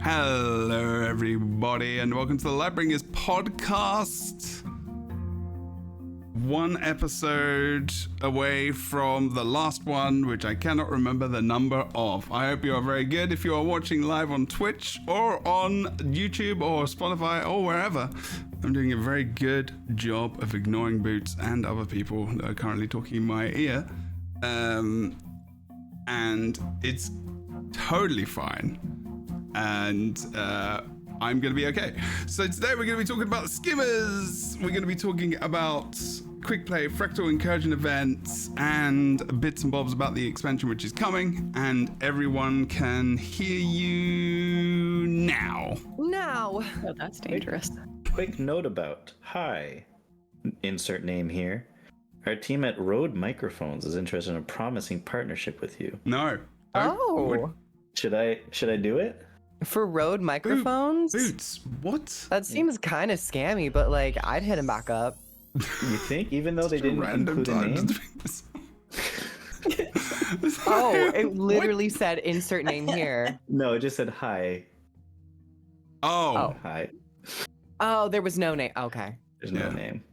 Hello, everybody, and welcome to the Lightbringers podcast. One episode away from the last one, which I cannot remember the number of. I hope you are very good. If you are watching live on Twitch or on YouTube or Spotify or wherever, I'm doing a very good job of ignoring Boots and other people that are currently talking in my ear. And it's totally fine. And I'm going to be okay. So today we're going to be talking about Skimmers. We're going to be talking about Quickplay Fractal incursion events and bits and bobs about the expansion which is coming. And everyone can hear you now. Oh, that's dangerous. Quick note about, hi, insert name here. Our team at Rode Microphones is interested in a promising partnership with you. No. Oh. Should I do it? For Rode Microphones? Boots, what? That seems kind of scammy, but like, I'd hit him back up. You think? Even though they didn't include a name? Oh, it literally said insert name here. No, it just said hi. Oh. Hi. Oh, there was no name. Okay. There's no name.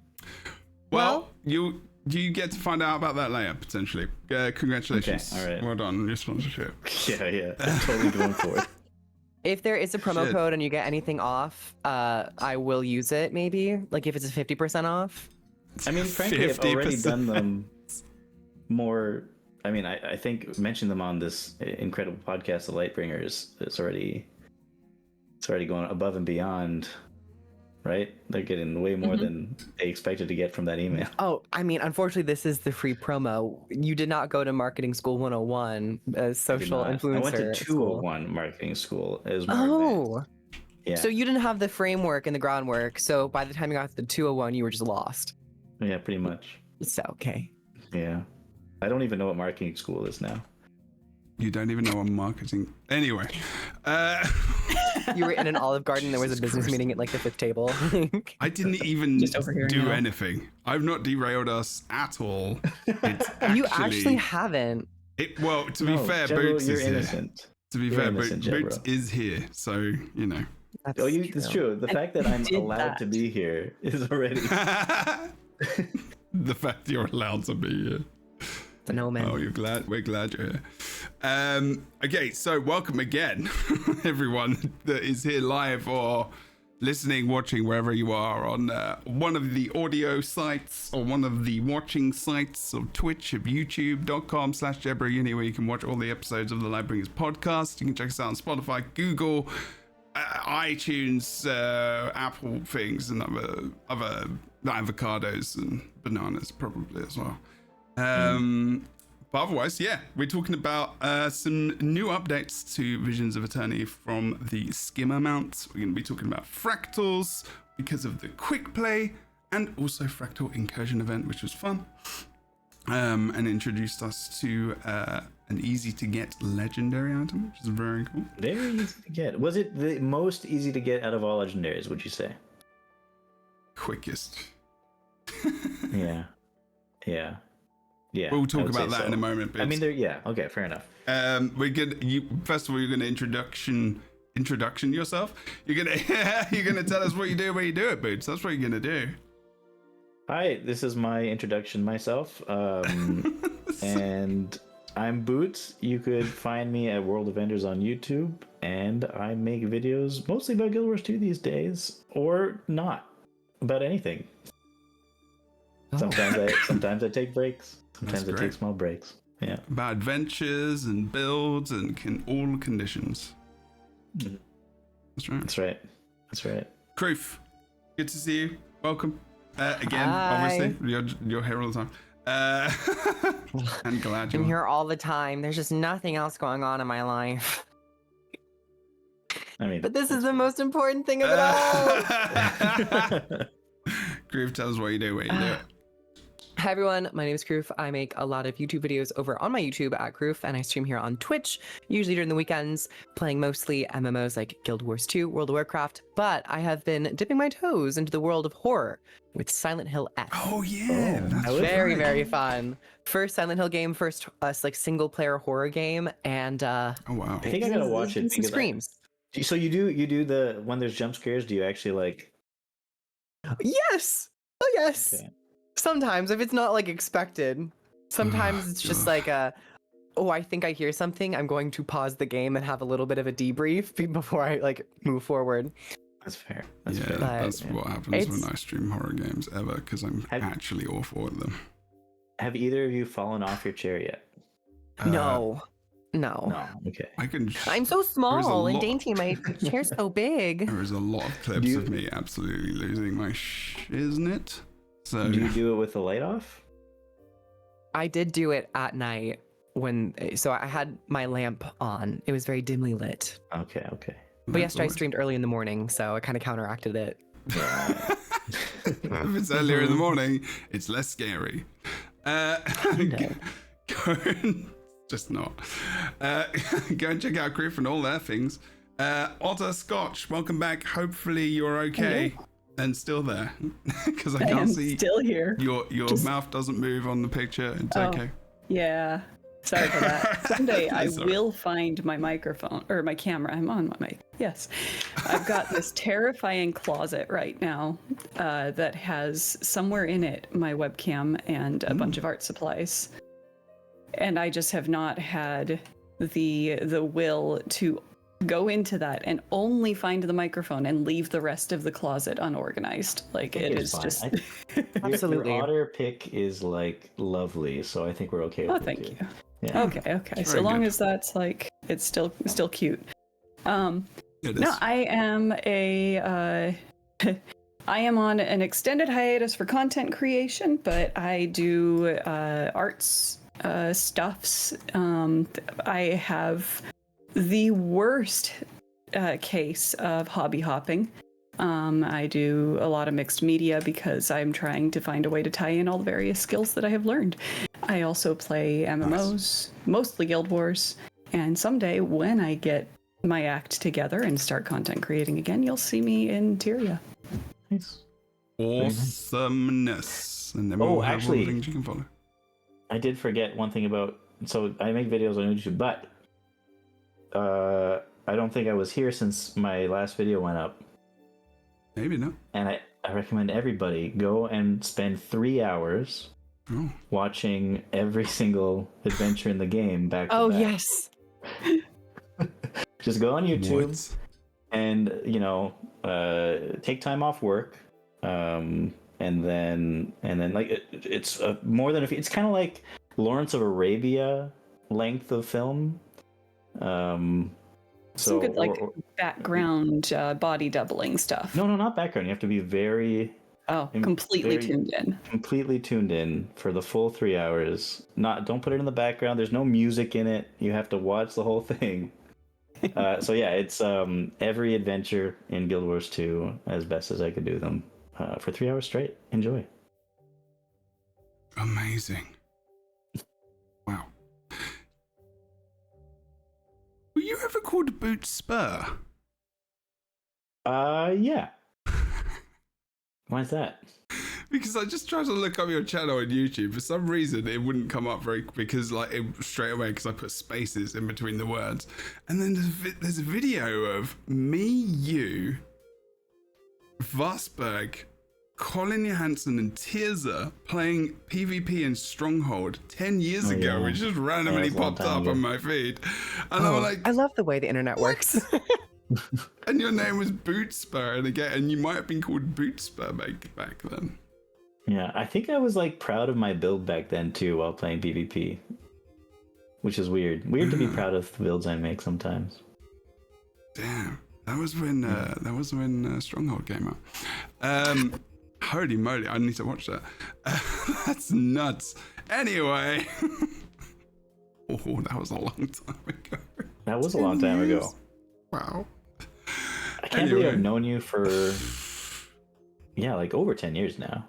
Well, you get to find out about that later, potentially. Congratulations. Okay, all right. Well done on your sponsorship. Yeah. I'm totally going for it. If there is a promo code and you get anything off, I will use it maybe. Like if it's a 50% off. I mean, frankly, I've already done them more. I mean, I think mentioned them on this incredible podcast, The Lightbringers. It's already going above and beyond, right? They're getting way more than they expected to get from that email. Oh, I mean, unfortunately, this is the free promo. You did not go to Marketing School 101 as social influencer. I went to 201 Marketing School as more advanced. Yeah. So you didn't have the framework and the groundwork. So by the time you got to the 201, you were just lost. Yeah, pretty much. So, okay. Yeah. I don't even know what marketing school is now. You don't even know what marketing... Anyway. You were in an Olive Garden. There was a business meeting at like the 5th table. I didn't even do now. anything. I've not derailed us at all. It's actually... You actually haven't. Well, to be fair, Jebro, Boots you're is innocent. here. To be fair, Boots is here. So, you know. It's true. The fact that I'm allowed to be here is already... The fact you're allowed to be here. No, man. Oh, we're glad you're here. Okay, so welcome again, everyone that is here live or listening, watching, wherever you are on one of the audio sites or one of the watching sites of Twitch, of youtube.com/JebroUni, where you can watch all the episodes of the Lightbringers podcast. You can check us out on Spotify, Google, iTunes, Apple things, and other avocados and bananas probably as well. But otherwise, we're talking about some new updates to Visions of Eternity from the Skimmer mount. We're going to be talking about fractals because of the quick play and also fractal incursion event, which was fun, and introduced us to an easy to get legendary item, which is very cool. Very easy to get. Was it the most easy to get out of all legendaries, would you say? Quickest. Yeah. We'll talk about that in a moment. But I mean, okay, fair enough. First of all, you're gonna introduction yourself. You're gonna tell us what you do when you do it, Boots. That's what you're gonna do. Hi, this is my introduction myself, and I'm Boots. You could find me at World of Enders on YouTube, and I make videos mostly about Guild Wars 2 these days, or not about anything. Sometimes I take breaks. Sometimes I take small breaks. Yeah. About adventures and builds and all conditions. That's right. That's right. Kroof, good to see you. Welcome. Again, Hi. obviously. You're here all the time. I'm glad you're I'm here all the time. There's just nothing else going on in my life. I mean, but this is the most important thing of it all. Kroof, tell us what you do when you do it. Hi everyone, my name is Kroof. I make a lot of YouTube videos over on my YouTube at Kroof, and I stream here on Twitch, usually during the weekends, playing mostly MMOs like Guild Wars 2, World of Warcraft, but I have been dipping my toes into the world of horror with Silent Hill X. Oh yeah, that's very, very fun. First Silent Hill game, first like single player horror game, and oh wow. I think I gotta watch it because screams. So you do the when there's jump scares, do you actually like? Yes. Oh yes. Okay. Sometimes if it's not like expected. Sometimes it's just like I think I hear something. I'm going to pause the game and have a little bit of a debrief before I like move forward. That's fair. That's yeah, fair. that's what happens when I stream horror games ever, because I'm actually awful at them. Have either of you fallen off your chair yet? No. No. Okay. I'm so small and dainty. My chair's so big. There is a lot of clips of me absolutely losing my shiznit. So do you do it with the light off? I did do it at night so I had my lamp on. It was very dimly lit. Okay. But yesterday I streamed early in the morning, so it kind of counteracted it. If it's earlier in the morning, it's less scary. Just not. Go and check out Griff and all their things. Otter Scotch, welcome back. Hopefully you're okay and still there, because I can't see. Still here. Your mouth doesn't move on the picture. It's okay. Yeah. Sorry for that. Someday I will find my microphone or my camera. I'm on my mic. Yes. I've got this terrifying closet right now that has somewhere in it my webcam and a bunch of art supplies. And I just have not had the will to go into that and only find the microphone and leave the rest of the closet unorganized. Like it is fine. Just absolutely. Your otter pick is like lovely, so I think we're okay with it. Thank you. Yeah. Okay. So long as that's like it's still cute. No, I am I am on an extended hiatus for content creation, but I do arts stuffs. I have the worst case of hobby hopping. I do a lot of mixed media because I'm trying to find a way to tie in all the various skills that I have learned. I also play MMOs, mostly Guild Wars, and someday when I get my act together and start content creating again, you'll see me in Tyria. Nice. Awesomeness. And then we'll have all the things you can follow. I did forget one thing about. So I make videos on YouTube, but I don't think I was here since my last video went up. Maybe not. And I recommend everybody go and spend 3 hours watching every single adventure in the game back to back. Oh, yes. Just go on YouTube and, take time off work. And then like it's more than it's kind of like Lawrence of Arabia length of film. Some good background body doubling stuff. No, not background. You have to be very completely tuned in. Completely tuned in for the full 3 hours. Don't put it in the background. There's no music in it. You have to watch the whole thing. So yeah, it's every adventure in Guild Wars 2 as best as I could do them for 3 hours straight. Enjoy. Amazing. Wow. Were you ever called Boot Spur? Yeah. Why is that? Because I just tried to look up your channel on YouTube. For some reason, it wouldn't come up straight away because I put spaces in between the words. And then there's a video of me, you, Vosberg, Colin Johansson, and Tirza playing PvP in Stronghold 10 years ago, which just randomly popped up on my feed. And I'm like, I love the way the internet works. And your name was Bootspur, and you might have been called Bootspur back then. Yeah, I think I was like proud of my build back then too while playing PvP, which is weird. Weird to be proud of the builds I make sometimes. Damn, that was when Stronghold came out. Holy moly, I need to watch that. That's nuts. Anyway, that was a long time ago. That was a long time ago. Wow. I can't believe I've known you for like over 10 years now.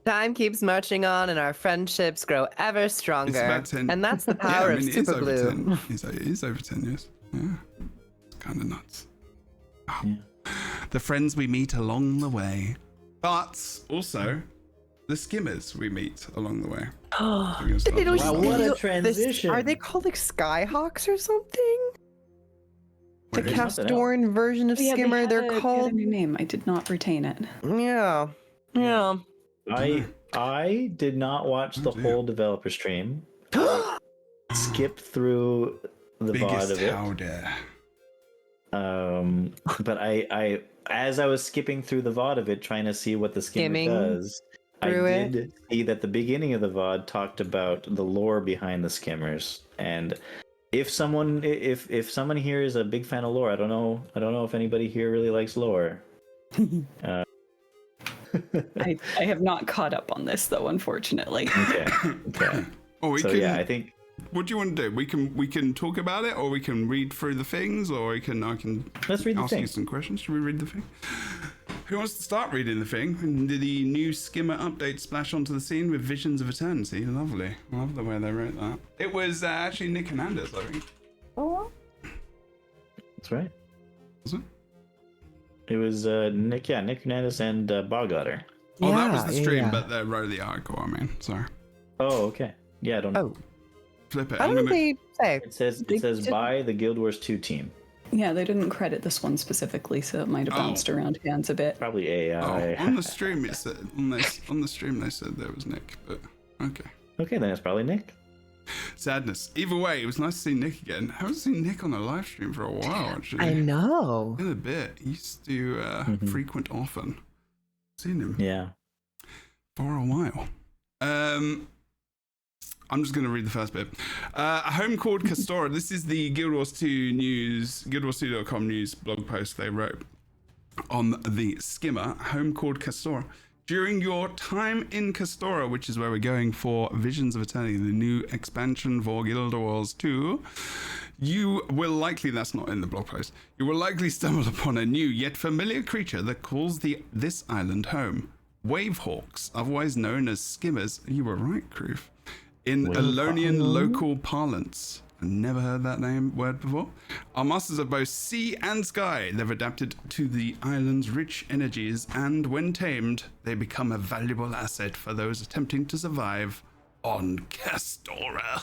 Time keeps marching on and our friendships grow ever stronger. It's about 10. And that's the power of super glue. It is over 10 years. Yeah. It's kind of nuts. Oh. Yeah. The friends we meet along the way. But also the skimmers we meet along the way. Wow, what a transition. Are they called like Skyhawks or something? The There's nothing else. Castoran version of Yeah, Skimmer, they they're had called. a new name. I did not retain it. Yeah. Yeah. I did not watch the dear. whole developer stream. Skip through the VOD Biggest of it. how dare. But I as I was skipping through the VOD of it, trying to see what the Skimmer Skimming does, I through it. did see that the beginning of the VOD talked about the lore behind the Skimmers. And if someone here is a big fan of lore, I don't know if anybody here really likes lore. I have not caught up on this though, unfortunately. Okay. Oh, we So can. yeah, I think What do you want to do? We can talk about it, or we can read through the things, or I can let's read the ask you thing. some questions. Should we read the thing? Who wants to start reading the thing? And did the new Skimmer update splash onto the scene with visions of eternity? Lovely. I love the way they wrote that. It was actually Nick and Anders, I think. That's right. Was it? It was Nick Hernandez and Bogotter. Oh, that was the stream, yeah. but they wrote the article. I mean, sorry. Oh, okay. Yeah, I don't know. Oh, Flip it. how I'm did gonna- they say? It says didn't- by the Guild Wars 2 team. Yeah, they didn't credit this one specifically, so it might have bounced around hands a bit. Probably AI. Oh, on the stream it said on the stream they said there was Nick, but okay. Okay, then it's probably Nick. Sadness. Either way, it was nice to see Nick again. I haven't seen Nick on a live stream for a while, actually. I know. In a bit. He used to frequent often. Seen him Yeah. for a while. I'm just going to read the first bit. A home called Castora. This is the Guild Wars 2 news, guildwars2.com news blog post they wrote on the Skimmer. Home called Castora. During your time in Castora, which is where we're going for Visions of Eternity, the new expansion for Guild Wars 2, you will likely, that's not in the blog post, you will likely stumble upon a new yet familiar creature that calls this island home. Wavehawks, otherwise known as skimmers. You were right, Kroof. In Elonian local parlance. I've never heard that word before. Are masters of both sea and sky. They've adapted to the island's rich energies, and when tamed, they become a valuable asset for those attempting to survive on Castora.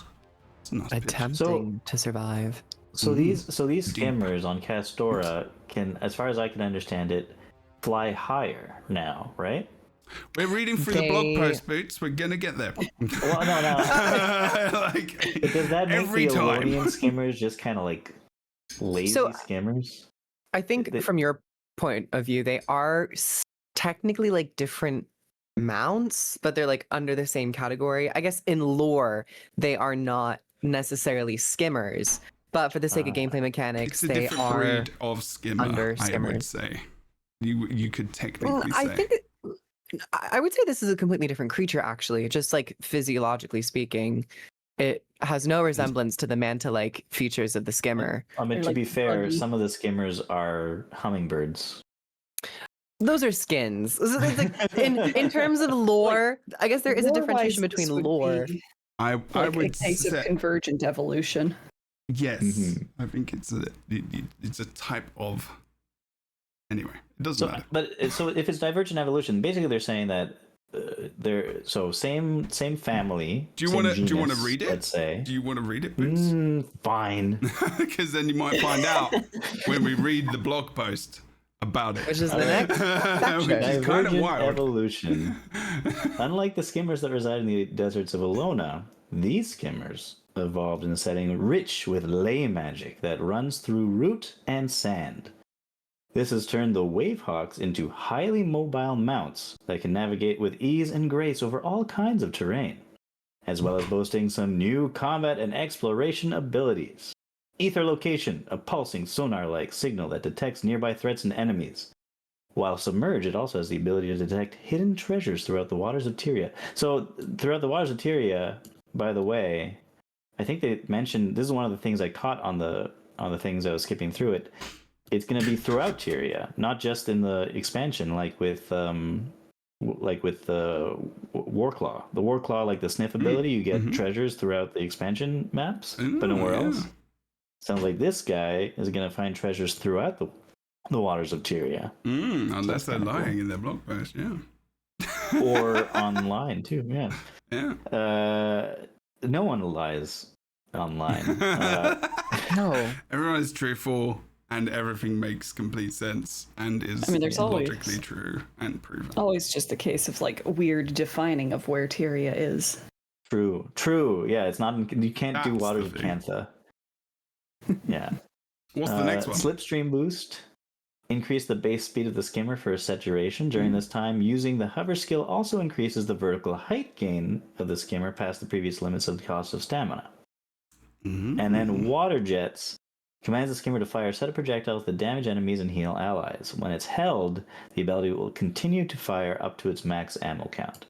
It's a nice picture. Attempting to survive. So these skimmers on Castora can, as far as I can understand it, fly higher now, right? We're reading through the blog post, Boots. We're gonna get there. Well, no. Like, Does that make every the time. Elonian skimmers just kind of like lazy skimmers? I think from your point of view, they are technically like different mounts, but they're like under the same category. I guess in lore, they are not necessarily skimmers, but for the sake of gameplay mechanics, it's a they different are breed of skimmer, under I would skimmers. say. You could technically I say. think I would say this is a completely different creature, actually. Just like physiologically speaking, it has no resemblance to the manta-like features of the skimmer. I mean, They're to like be fair, buggy. some of the skimmers are hummingbirds. Those are skins. So it's like, in terms of lore, I guess there is a differentiation Lore-wise, between this would lore. be I like would a case of say convergent evolution. yes. Mhm. I think it's a type of. Anyway, it doesn't matter. So if it's divergent evolution, basically they're saying that they're same family. Do you want to read it? Let's say. Do you want to read it, Boots? Fine. Because then you might find out when we read the blog post about it. Which is the next section. Which is kind of Divergent wild. evolution. Unlike the skimmers that reside in the deserts of Alona, these skimmers evolved in a setting rich with ley magic that runs through root and sand. This has turned the Wavehawks into highly mobile mounts that can navigate with ease and grace over all kinds of terrain, as well as boasting some new combat and exploration abilities. Ether location, a pulsing sonar-like signal that detects nearby threats and enemies. While submerged, it also has the ability to detect hidden treasures throughout the waters of Tyria. So, throughout the waters of Tyria, by the way, I think they mentioned, this is one of the things I caught on the things I was skipping through it. It's going to be throughout Tyria, not just in the expansion, like with the Warclaw. The Warclaw, like the sniff ability, you get treasures throughout the expansion maps, but nowhere else. Sounds like this guy is going to find treasures throughout the waters of Tyria. Unless they're kinda lying in their blog post, yeah. Or online, too, yeah. Yeah. No one lies online. No. Everyone is truthful. and everything makes complete sense and is there's logically always true and proven. always just a case of like weird defining of where Tyria is. True. Yeah, it's not. You can't do That's Waters the of thing. Cantha. Yeah. What's the next one? Slipstream boost. Increase the base speed of the skimmer for a set duration. During this time, using the hover skill also increases the vertical height gain of the skimmer past the previous limits of the cost of stamina. And then water jets commands the skimmer to fire a set of projectiles that damage enemies and heal allies. When it's held, the ability will continue to fire up to its max ammo count.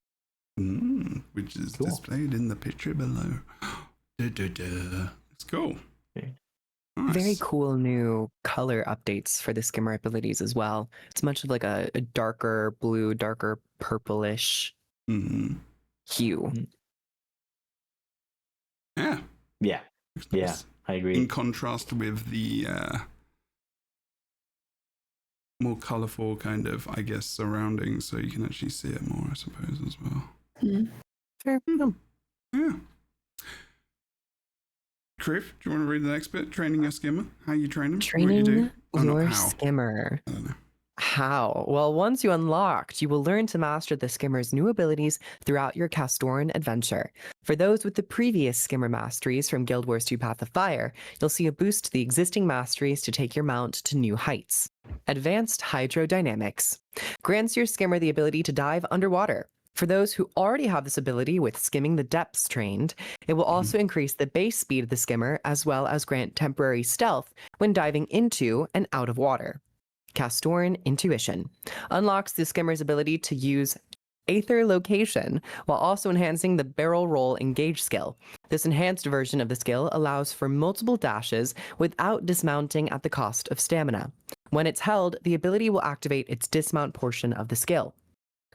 Which is displayed in the picture below. It's cool. Okay. Nice. Very cool new color updates for the skimmer abilities as well. It's much of like a darker blue, darker purplish hue. Yeah. Yeah. Yeah, Nice. I agree. In contrast with the more colorful kind of, I guess, surroundings, so you can actually see it more, I suppose, as well. Fair. Yeah. Criff, do you want to read the next bit? Training your skimmer? How you train them? Training what you do? Oh, not your how. skimmer. I don't know. How? Well, once you unlocked, you will learn to master the skimmer's new abilities throughout your Castoran adventure. For those with the previous skimmer masteries from Guild Wars 2 Path of Fire, you'll see a boost to the existing masteries to take your mount to new heights. Advanced Hydrodynamics grants your skimmer the ability to dive underwater. For those who already have this ability with skimming the depths trained, it will also increase the base speed of the skimmer as well as grant temporary stealth when diving into and out of water. Castoran Intuition unlocks the skimmer's ability to use Aether Location while also enhancing the barrel roll engage skill. This enhanced version of the skill allows for multiple dashes without dismounting at the cost of stamina. When it's held, the ability will activate its dismount portion of the skill.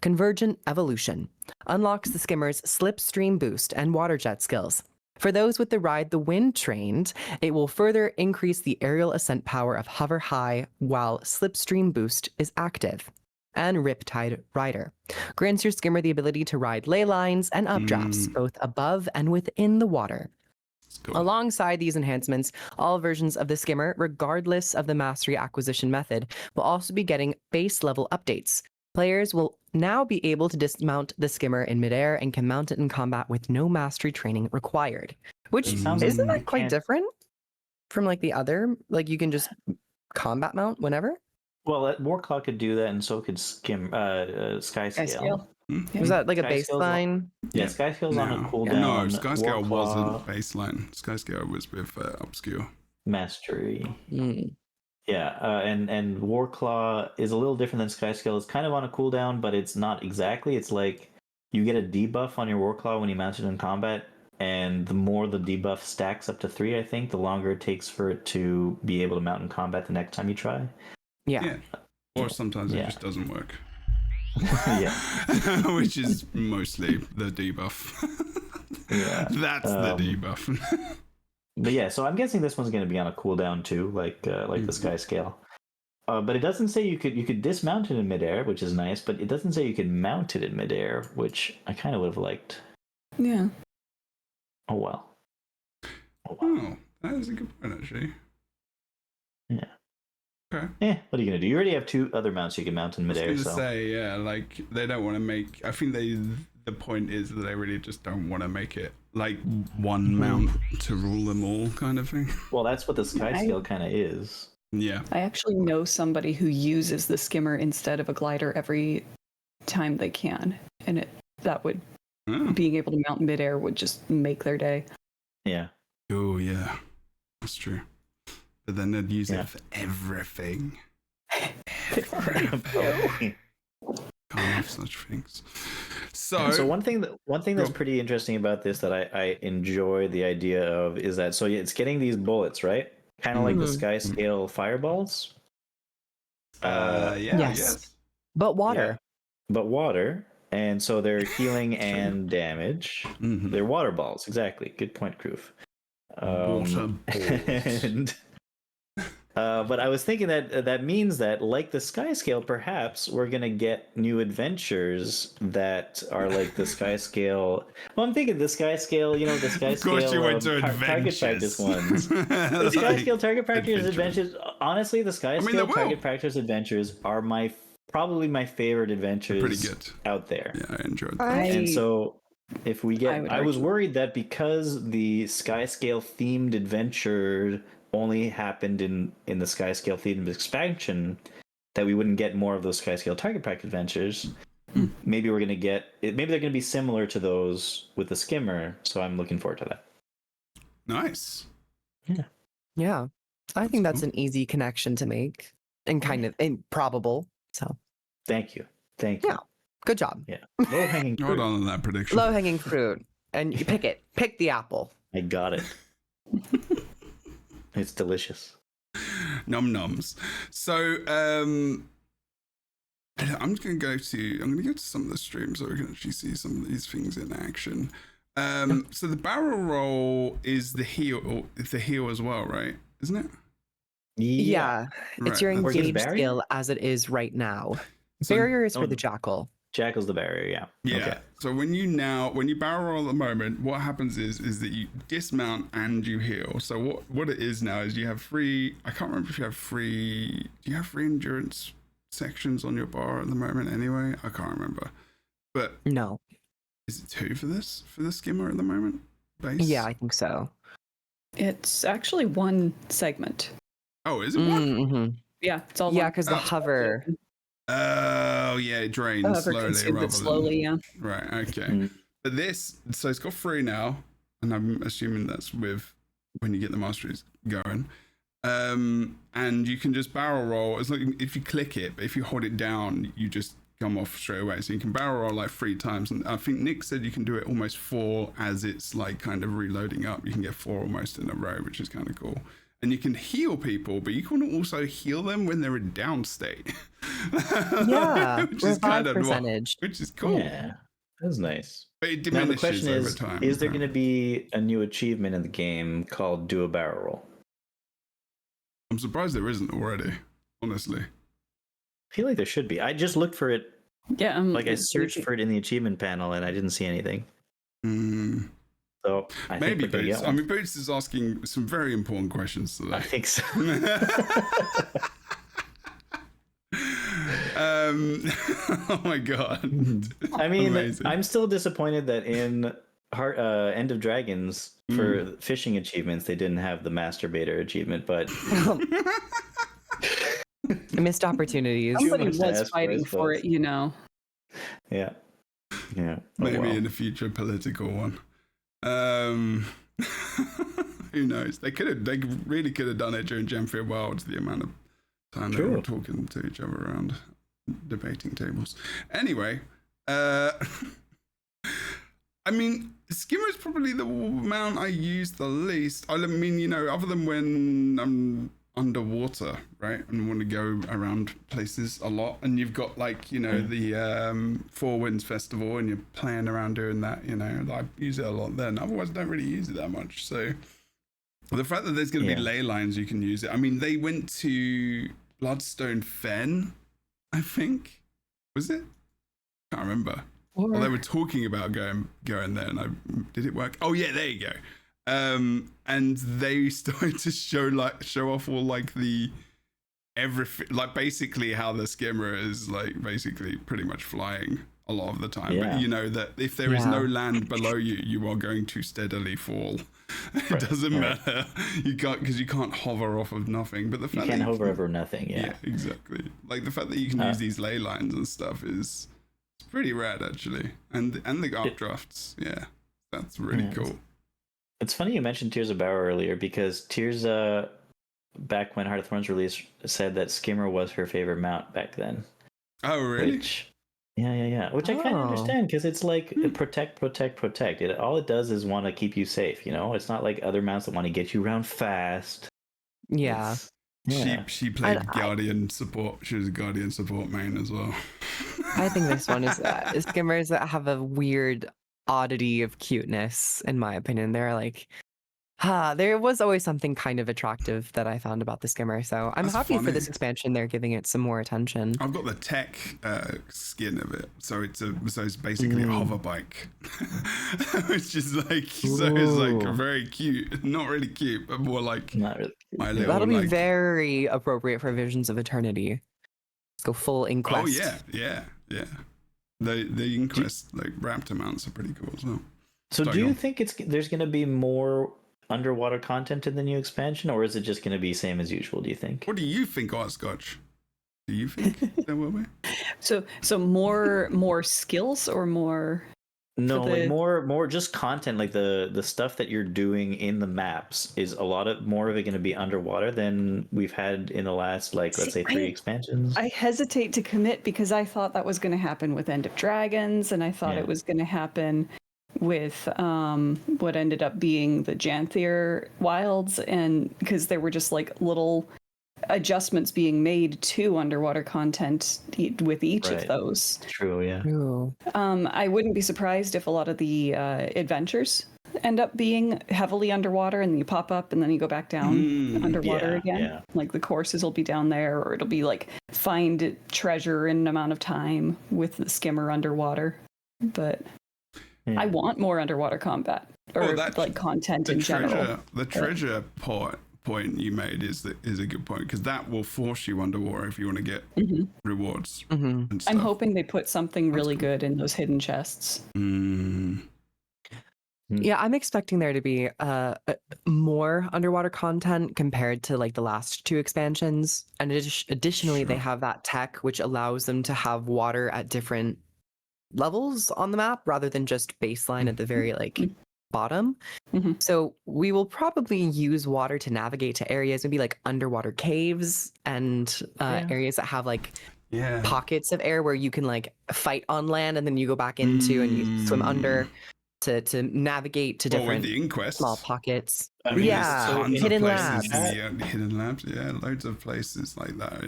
Convergent Evolution unlocks the skimmer's Slipstream Boost and Water Jet skills. For those with the Ride the Wind trained, it will further increase the aerial ascent power of Hover High while Slipstream Boost is active. And Riptide Rider grants your skimmer the ability to ride ley lines and updrafts both above and within the water. Cool. Alongside these enhancements, all versions of the skimmer, regardless of the mastery acquisition method, will also be getting base level updates. Players will now be able to dismount the skimmer in midair and can mount it in combat with no mastery training required. Which Sounds isn't like that quite different from like the other? Like you can just combat mount whenever? Well, Warclaw could do that, and so could Skyscale. Was that like a Skyscale's baseline? Yeah, Skyscale's on a cooldown. No, Skyscale Warclaw wasn't baseline. Skyscale was with Obscure. Mastery. Mm. Yeah, and Warclaw is a little different than Skyscale. It's kind of on a cooldown, but it's not exactly. It's like you get a debuff on your Warclaw when you mount it in combat, and the more the debuff stacks up to 3, I think, the longer it takes for it to be able to mount in combat the next time you try. Yeah. Or sometimes it just doesn't work. Yeah. Which is mostly the debuff. Yeah. That's the debuff. But yeah, so I'm guessing this one's going to be on a cooldown too, like the Skyscale. But it doesn't say you could dismount it in midair, which is nice, but it doesn't say you could mount it in midair, which I kind of would have liked. Yeah. Oh well. Oh, that is a good point, actually. Yeah. Okay. What are you gonna do? You already have 2 other mounts you can mount in midair. I was gonna say, yeah, like they don't want to make. I think the point is that they really just don't want to make it like one mount to rule them all, kind of thing. Well, that's what the Skyscale kind of is. Yeah. I actually know somebody who uses the skimmer instead of a glider every time they can, and being able to mount midair would just make their day. Yeah. Oh yeah, that's true. But then they'd use it for everything. Everything. Can't have such things. So one thing that's pretty interesting about this that I enjoy the idea of is that it's getting these bullets, right? Kind of like the Skyscale fireballs. Yes. But water. Yeah. But water. And so they're healing and damage. Mm-hmm. They're water balls, exactly. Good point, Kroof. Water balls. But I was thinking that that means that, like the Sky Scale, perhaps we're gonna get new adventures that are like the Sky Scale. Well, I'm thinking the Sky Scale. You know, the Sky Scale. Of course, you went to target practice ones. The Sky Scale target practice adventures. Honestly, the Sky Scale target practice adventures are probably my favorite adventures. Pretty good out there. Yeah, I enjoyed that. And so if we get, I was worried that because the Sky Scale themed adventure only happened in the Sky Scale themed expansion, that we wouldn't get more of those Sky Scale target pack adventures. Maybe we're gonna get it. Maybe they're gonna be similar to those with the Skimmer. So I'm looking forward to that. Nice. Yeah. I think that's an easy connection to make and kind of improbable. So thank you. Yeah. Good job. Yeah. Low hanging fruit. Hold on that prediction. Low hanging fruit. And you pick it. Pick the apple. I got it. It's delicious. Num nums. So I'm gonna go to some of the streams so we can actually see some of these things in action. So the barrel roll is the heal as well, right? Isn't it? Yeah. Right. It's your Or just engage barrier? skill as it is right now. So- Barrier is for the jackal. Jackal's the barrier, yeah. Yeah. Okay. So when you barrel roll at the moment, what happens is that you dismount and you heal. So what it is now is you have three. I can't remember if you have three. Do you have three endurance sections on your bar at the moment? Anyway, I can't remember. But No. is it two for the Skimmer at the moment? Base? Yeah, I think so. It's actually one segment. Oh, is it one? Mm-hmm. Yeah, it's all Yeah, one. because the hover. Oh, yeah, it drains However, slowly consumed rather it slowly, yeah. than right. Okay. Mm. But so it's got three now, and I'm assuming that's with when you get the masteries going. And you can just barrel roll as long if you click it, but if you hold it down, you just come off straight away. So you can barrel roll like 3 times, and I think Nick said you can do it almost 4 as it's like kind of reloading up. You can get 4 almost in a row, which is kind of cool. And you can heal people, but you can also heal them when they're in down state. Yeah, which is kind of percentage. which is cool. Yeah, that's nice. But it Now diminishes the question over is: time. is there going to be a new achievement in the game called "Do a Barrel Roll"? I'm surprised there isn't already. Honestly, I feel like there should be. I just looked for it. Yeah, Like I searched for it in the achievement panel, and I didn't see anything. So I maybe think we're gonna Boots. get I one. mean, Boots is asking some very important questions I today. think so. Oh my god! I mean, Amazing. I'm still disappointed that in End of Dragons for fishing achievements they didn't have the masturbator achievement, but Missed opportunities. somebody much to was ask for, I fighting for suppose. it, you know. yeah. Oh, Maybe well. in a future political one. Who knows? They really could have done it during Gemfield Wilds, the amount of time they were True. talking to each other around debating tables. Anyway, I mean, Skimmer is probably the amount I use the least. I mean, you know, other than when I'm underwater, right, and want to go around places a lot, and you've got like, you know, the Four Winds Festival, and you're playing around doing that, you know, I use it a lot then. Otherwise, I don't really use it that much. So the fact that there's going to be ley lines, you can use it. I mean, they went to Bloodstone Fen, I think, was it? Can't remember. Well, they were talking about going there, and did it work? Oh yeah, there you go. And they started to show off all like the everything, like basically how the Skimmer is like basically pretty much flying a lot of the time. Yeah. But you know that if there is no land below you, you are going to steadily fall. It doesn't matter. You can't, because you can't hover off of nothing. But the fact You can't that hover over nothing. Yeah. exactly. Like the fact that you can use these ley lines and stuff is it's pretty rad actually. And the updrafts, yeah, that's really cool. It's funny you mentioned Tears of Bower earlier because Tears, back when Heart of Thorns released, said that Skimmer was her favorite mount back then. Oh really? Which, yeah. Which I kind of understand because it's like protect. All it does is want to keep you safe. You know, it's not like other mounts that want to get you around fast. Yeah. She played Guardian support. She was a Guardian support main as well. I think this one is Skimmers that have a weird oddity of cuteness, in my opinion. They're like, There was always something kind of attractive that I found about the Skimmer, so I'm That's happy for funny. this expansion. They're giving it some more attention. I've got the tech skin of it, so it's basically a hover bike, which is like it's like very cute. Not really cute, but more like Not really. my little. That'll be like, very appropriate for Visions of Eternity. Let's go full Inquest. Oh yeah. The Inquest like raptor mounts are pretty cool as well. So Sorry, do go you on. think there's going to be more underwater content in the new expansion, or is it just going to be same as usual, do you think? What do you think, Artscotch? Do you think there will be? So more skills or more? No, For like the- more just content, like the stuff that you're doing in the maps is a lot of more of it going to be underwater than we've had in the last, like, let's See, say 3 expansions. I hesitate to commit because I thought that was going to happen with End of Dragons, and I thought Yeah. it was going to happen with what ended up being the Janthier Wilds, and because there were just like little adjustments being made to underwater content with each of Right. those. True, yeah. Ooh. I wouldn't be surprised if a lot of the adventures end up being heavily underwater, and you pop up and then you go back down underwater yeah, again. yeah. Like the courses will be down there, or it'll be like find treasure in an amount of time with the Skimmer underwater. But Yeah. I want more underwater combat or Well, that- like content in general. The treasure point you made is a good point, because that will force you underwater if you want to get rewards hmm and stuff. I'm hoping they put something really good in those hidden chests. Yeah, I'm expecting there to be more underwater content compared to like the last 2 expansions. And additionally, they Sure. have that tech which allows them to have water at different levels on the map rather than just baseline at the very like bottom. Mhm. So we will probably use water to navigate to areas, maybe like underwater caves and Yeah. areas that have like Yeah. pockets of air where you can like fight on land and then you go back into and you swim under to navigate to Well, with different the Inquest. small pockets. I mean, Yeah, so Tons hidden of places labs. in the hidden labs. Yeah, loads of places like that.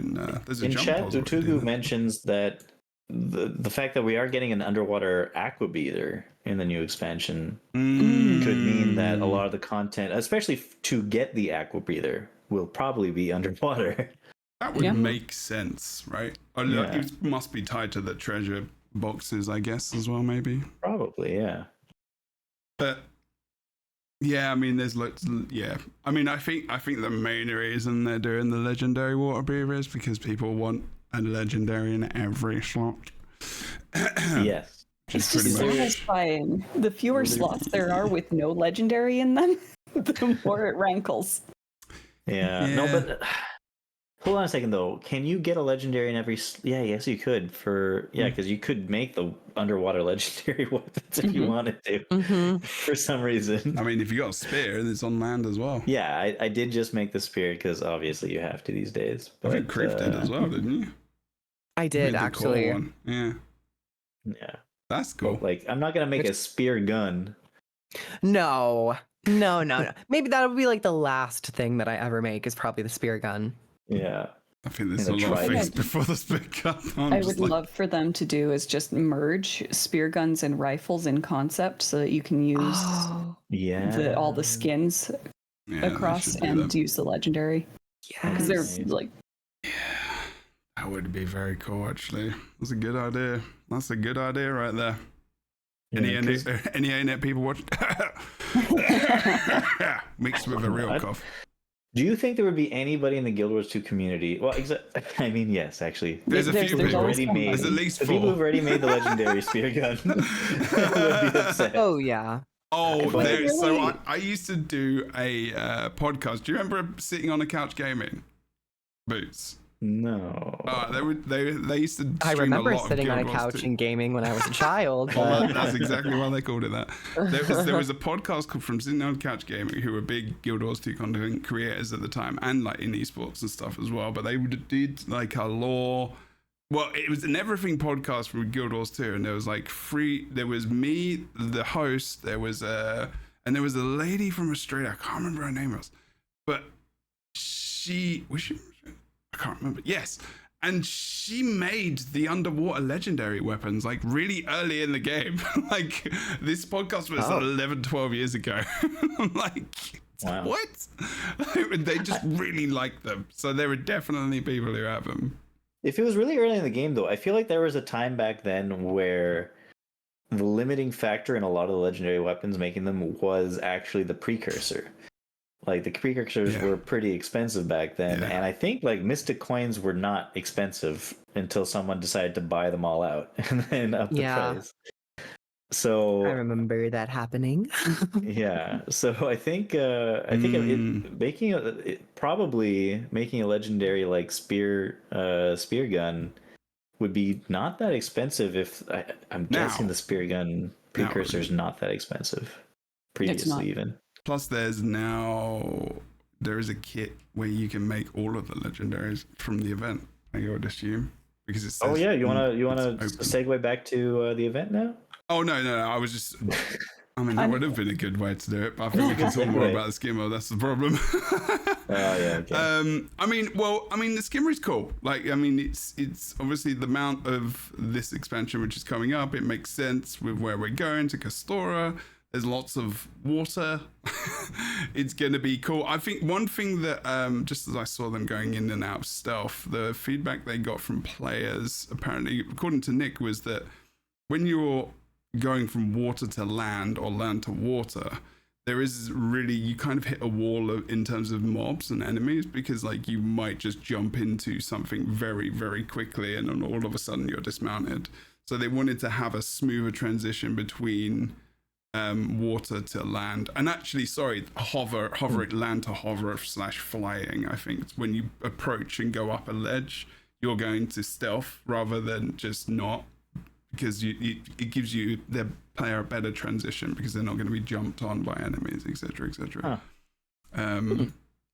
There's a In jump chat, pod already Utugu there. mentions that the fact that we are getting an underwater aquabeater in the new expansion could mean that a lot of the content, especially to get the aquabeater, will probably be underwater. That would Yeah. make sense, right? Yeah. It must be tied to the treasure boxes, I guess, as well, maybe. Probably, yeah. But yeah, I mean, there's lots. Yeah, I mean, I think the main reason they're doing the legendary water beaver is because people want a legendary in every slot. Yes. Which It's is just pretty much. satisfying. The fewer slots there are with no legendary in them, the more it rankles. Yeah. No, Yeah. but hold on a second though. Can you get a legendary in every? Yeah, yes, you could. Because you could make the underwater legendary weapons if you wanted to. Mm-hmm. For some reason. I mean, if you got a spear, it's on land as well. Yeah, I did just make the spear because obviously you have to these days. I think Criff did as well, didn't you? I You did the core actually. one. Yeah, Yeah. that's cool. Like, I'm not gonna make a spear gun. No. Maybe that would be like the last thing that I ever make is probably the spear gun. Yeah. I think there's a in a lot of trident. things before the split cut. I would love for them to do is just merge spear guns and rifles in concept so that you can use Oh, Yeah. all the skins across and use the legendary. Because yes. they're like, That would be very cool, actually. That's a good idea. That's a good idea right there. Any ANET people watching? Mixed with a real What? cough. Do you think there would be anybody in the Guild Wars 2 community? Well, I mean, yes, actually. There's a few there's people. always already somebody. made. There's at least the people 4. who've already made the legendary spear gun would be upset. Oh yeah. Oh, But so really- I used to do a podcast. Do you remember Sitting on a Couch Gaming? Boots. No. They used to. I stream remember a lot of sitting on a Guild Wars couch 2. and gaming when I was a child. Well, but- that's exactly why they called it that. There was a podcast called From Sitting on a Couch Gaming, who were big Guild Wars 2 content creators at the time, and like in esports and stuff as well. But they did like a lore. Well, it was an everything podcast from Guild Wars 2, and there was like there was me, the host. There was a lady from Australia. I can't remember her name was, but she. I can't remember. Yes. And she made the underwater legendary weapons like really early in the game. Like this podcast was 11, 12 years ago. I'm like, Wow. What? They just really like them. So there are definitely people who have them. If it was really early in the game, though, I feel like there was a time back then where the limiting factor in a lot of the legendary weapons making them was actually the precursor. Like the precursors were pretty expensive back then, and I think like mystic coins were not expensive until someone decided to buy them all out and then up the price. So I remember that happening. yeah, so I think probably making a legendary like spear gun would be not that expensive. If I'm guessing the spear gun precursor is not that expensive previously even. Plus, there is a kit where you can make all of the legendaries from the event. I would assume because it says. Oh yeah, you wanna segue back to the event now? Oh no! I was just. I mean, that would have been a good way to do it, but I think we can talk more about the Skimmer. That's the problem. Yeah. Okay. I mean, the Skimmer is cool. Like, I mean, it's obviously the amount of this expansion which is coming up. It makes sense with where we're going to Kastora. There's lots of water. It's going to be cool. I think one thing that, just as I saw them going in and out of stealth, the feedback they got from players, apparently, according to Nick, was that when you're going from water to land or land to water, there is really, you kind of hit a wall in terms of mobs and enemies, because like you might just jump into something very, very quickly and then all of a sudden you're dismounted. So they wanted to have a smoother transition between water to land, and actually hover land to hover / flying. I think when you approach and go up a ledge, you're going to stealth rather than just not, because it gives you the player a better transition because they're not going to be jumped on by enemies, etc.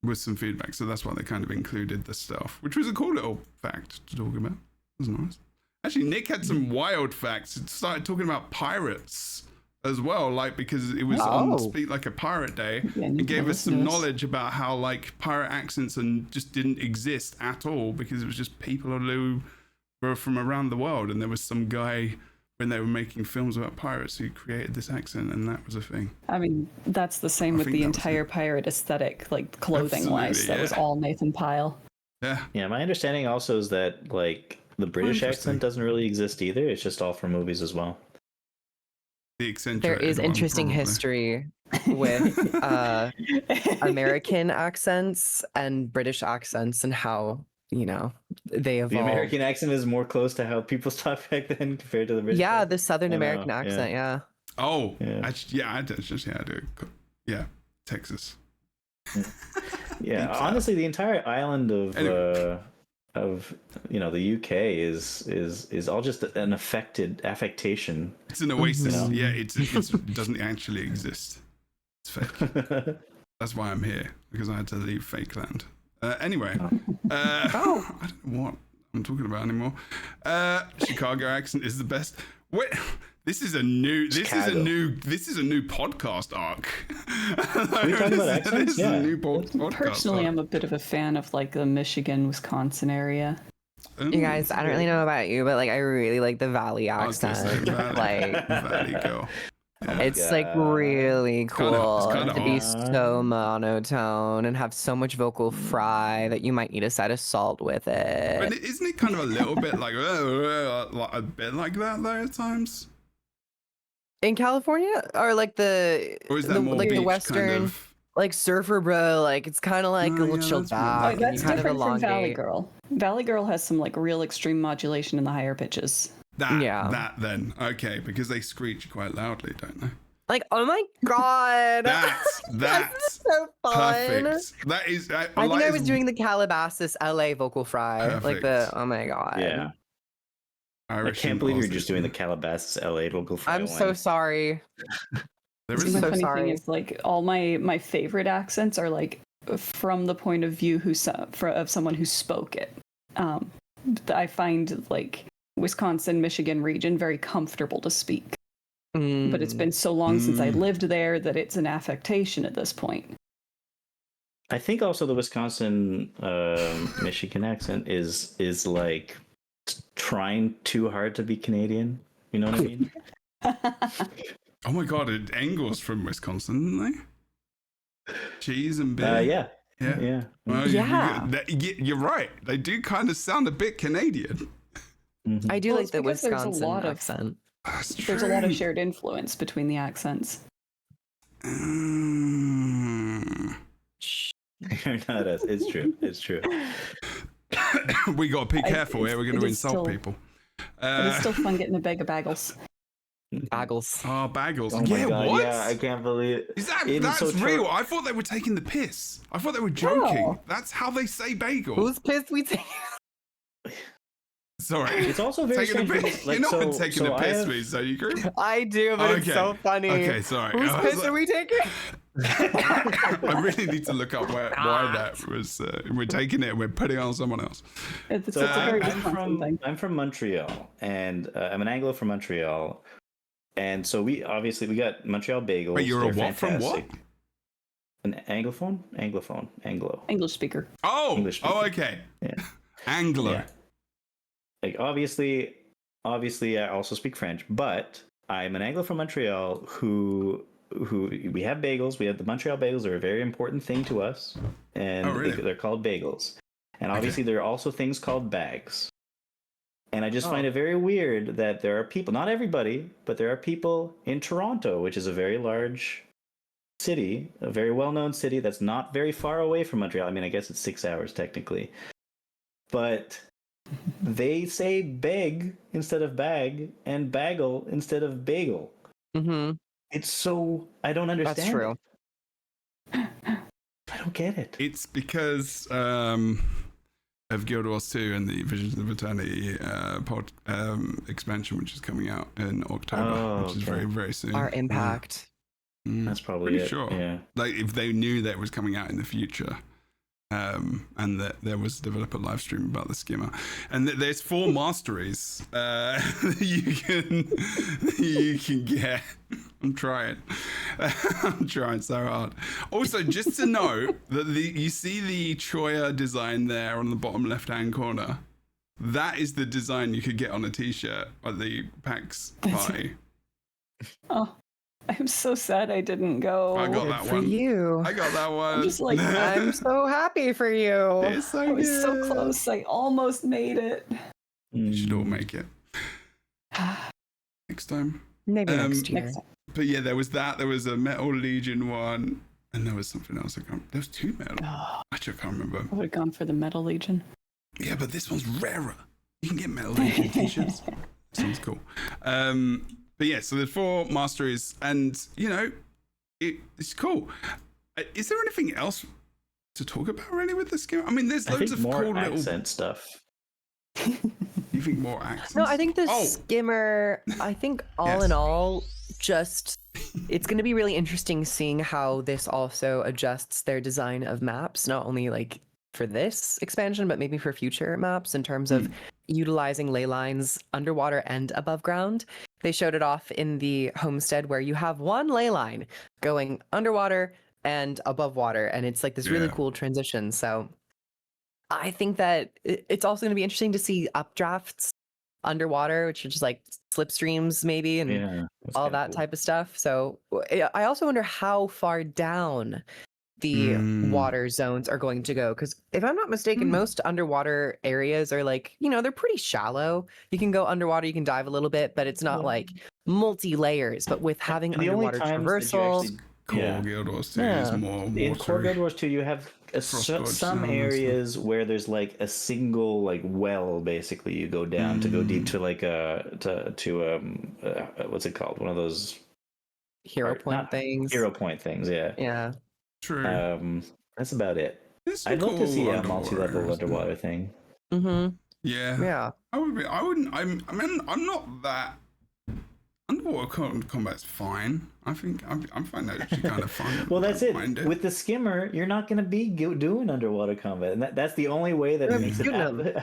With some feedback, so that's why they kind of included the stealth, which was a cool little fact to talk about. It was nice. Actually, Nick had some wild facts. It started talking about pirates as well, like because it was on Speak Like a Pirate Day, and gave us some knowledge about how like pirate accents and just didn't exist at all, because it was just people who were from around the world, and there was some guy when they were making films about pirates who created this accent, and that was a thing. I mean, that's the same with the entire pirate aesthetic, like clothing wise. That was all Nathan Pyle. Yeah, my understanding also is that like the British accent doesn't really exist either. It's just all from movies as well. There is interesting history with American accents and British accents, and how, you know, they evolved. The American accent is more close to how people talk back then compared to the British. Yeah, the Southern American accent. Yeah. Oh, yeah. Texas. Yeah, honestly, the entire island of you know, the UK is all just an affectation. It's an oasis. Yeah, it doesn't actually exist. It's fake. That's why I'm here, because I had to leave fake land. Anyway, I don't know what I'm talking about anymore. Chicago accent is the best. Wait, this is a new podcast arc. We talking about accents? Yeah. A new podcast Personally, arc. I'm a bit of a fan of like the Michigan, Wisconsin area. You guys, I don't really know about you, but like I really like the Valley accent. Like Valley girl. Yeah. It's like really cool kinda to be so monotone and have so much vocal fry that you might need a side of salt with it. But isn't it kind of a little bit like a bit like that though at times? In California, or like or is that more like beach the Western, kind of... like surfer bro, like it's kind of like a little chilled back. That's kind different of from Valley Girl. Valley Girl has some like real extreme modulation in the higher pitches. That then. Okay, because they screech quite loudly, don't they? Like, oh my god. That's so fun. Perfect. That is I think I was doing the Calabasas LA vocal fry. Perfect. Like the oh my god. Yeah. Irish, I can't believe you're just doing the Calabasas LA vocal fry. I'm so sorry. There The is funny thing is, like, all my favorite accents are like from the point of view of someone who spoke it. I find like Wisconsin, Michigan region very comfortable to speak. But it's been so long since I lived there that it's an affectation at this point. I think also the Wisconsin Michigan accent is like trying too hard to be Canadian. You know what I mean? Oh my god, Engel's from Wisconsin, isn't they? Cheese and beer. Yeah. Yeah. Well, you're right. They do kind of sound a bit Canadian. I do like the because there's a Wisconsin lot of- accent. That's true. There's a lot of shared influence between the accents. No, it's true. It's true. We got to be careful here. We're going to it is insult still- people. But it's still fun getting a bag of bagels. Bagels. Oh, bagels. Oh yeah, my God, what? yeah, I can't believe it. Is that, It is that's so true. real. I thought they were taking the piss. I thought they were joking. No. That's how they say bagel. Who's pissed we take? Sorry. It's also very Taking a strange. piss. Like, You're not so, taking so a I piss, have- me, so you agree? I do, but it's Okay. so funny. Okay, sorry. Whose I was piss like- are we taking? I really need to look up why that was. We're taking it and we're putting it on someone else. It's So a very I'm Wisconsin thing. from Montreal, and I'm an Anglo from Montreal, and so we got Montreal bagels. Wait, you're a They're what from what? fantastic. An Anglo. English speaker. Oh, English oh, speaking. okay. Yeah. Anglo. Yeah. Like obviously, I also speak French, but I'm an Anglo from Montreal who we have bagels. We have the Montreal bagels. They're a very important thing to us, and Oh, really? they're called bagels. And obviously, there are also things called bags. And I just find it very weird that there are people, not everybody, but there are people in Toronto, which is a very large city, a very well-known city that's not very far away from Montreal. I mean, I guess it's 6 hours technically. But they say beg instead of bag and bagel instead of bagel. Mm-hmm. It's so, I don't understand. That's true. I don't get it. It's because of Guild Wars 2 and the Visions of Eternity expansion, which is coming out in October, which is very, very soon. Our impact. That's probably Pretty it. sure. Yeah. Like if they knew that it was coming out in the future, and that there was a developer live stream about the Skimmer, and there's 4 masteries you can get. I'm trying so hard. Also, just to note that you see the Choya design there on the bottom left-hand corner. That is the design you could get on a T-shirt at the PAX party. Oh, I'm so sad I didn't go. I got that For one. you. I got that one. I'm just like, I'm so happy for you. It's so I was so good. close. I almost made it. You should all make it next time. Maybe next year. Next time. But yeah, there was that. There was a Metal Legion one, and there was something else. There was 2 metal. Actually, I can't remember. I would have gone for the Metal Legion. Yeah, but this one's rarer. You can get Metal Legion t-shirts. Sounds cool. But yeah, so there's 4 masteries, and you know, it's cool. Is there anything else to talk about really with the skill? I mean, there's I loads think of more cool accent little. stuff. You think more accents? No, I think the Oh. Skimmer, I think all in all, just it's going to be really interesting seeing how this also adjusts their design of maps, not only like for this expansion, but maybe for future maps in terms of utilizing ley lines underwater and above ground. They showed it off in the homestead where you have one ley line going underwater and above water, and it's like this really cool transition. So I think that it's also going to be interesting to see updrafts underwater, which are just like slipstreams maybe, and all that type of stuff. So I also wonder how far down the water zones are going to go, because if I'm not mistaken, most underwater areas are like, you know, they're pretty shallow. You can go underwater, you can dive a little bit, but it's not like multi-layers. But with having The only underwater times that you traversals, actually- Core Guild Wars 2 is more in Core watery. Guild Wars 2, you have Frostgorge some Sound and areas where there's like a single like well. Basically, you go down to go deep to like what's it called? One of those hero point not things. hero point things. Yeah. Yeah. True. That's about it. It's I'd love to cool see a underwater multi-level areas. underwater thing. Mm-hmm. Yeah. Yeah. I wouldn't. I mean, I'm not that. Underwater combat's fine. I think I find that actually kind of fun. Well, that's I it. don't mind With the Skimmer, you're not going to be doing underwater combat, and that's the only way that it makes it appetizable.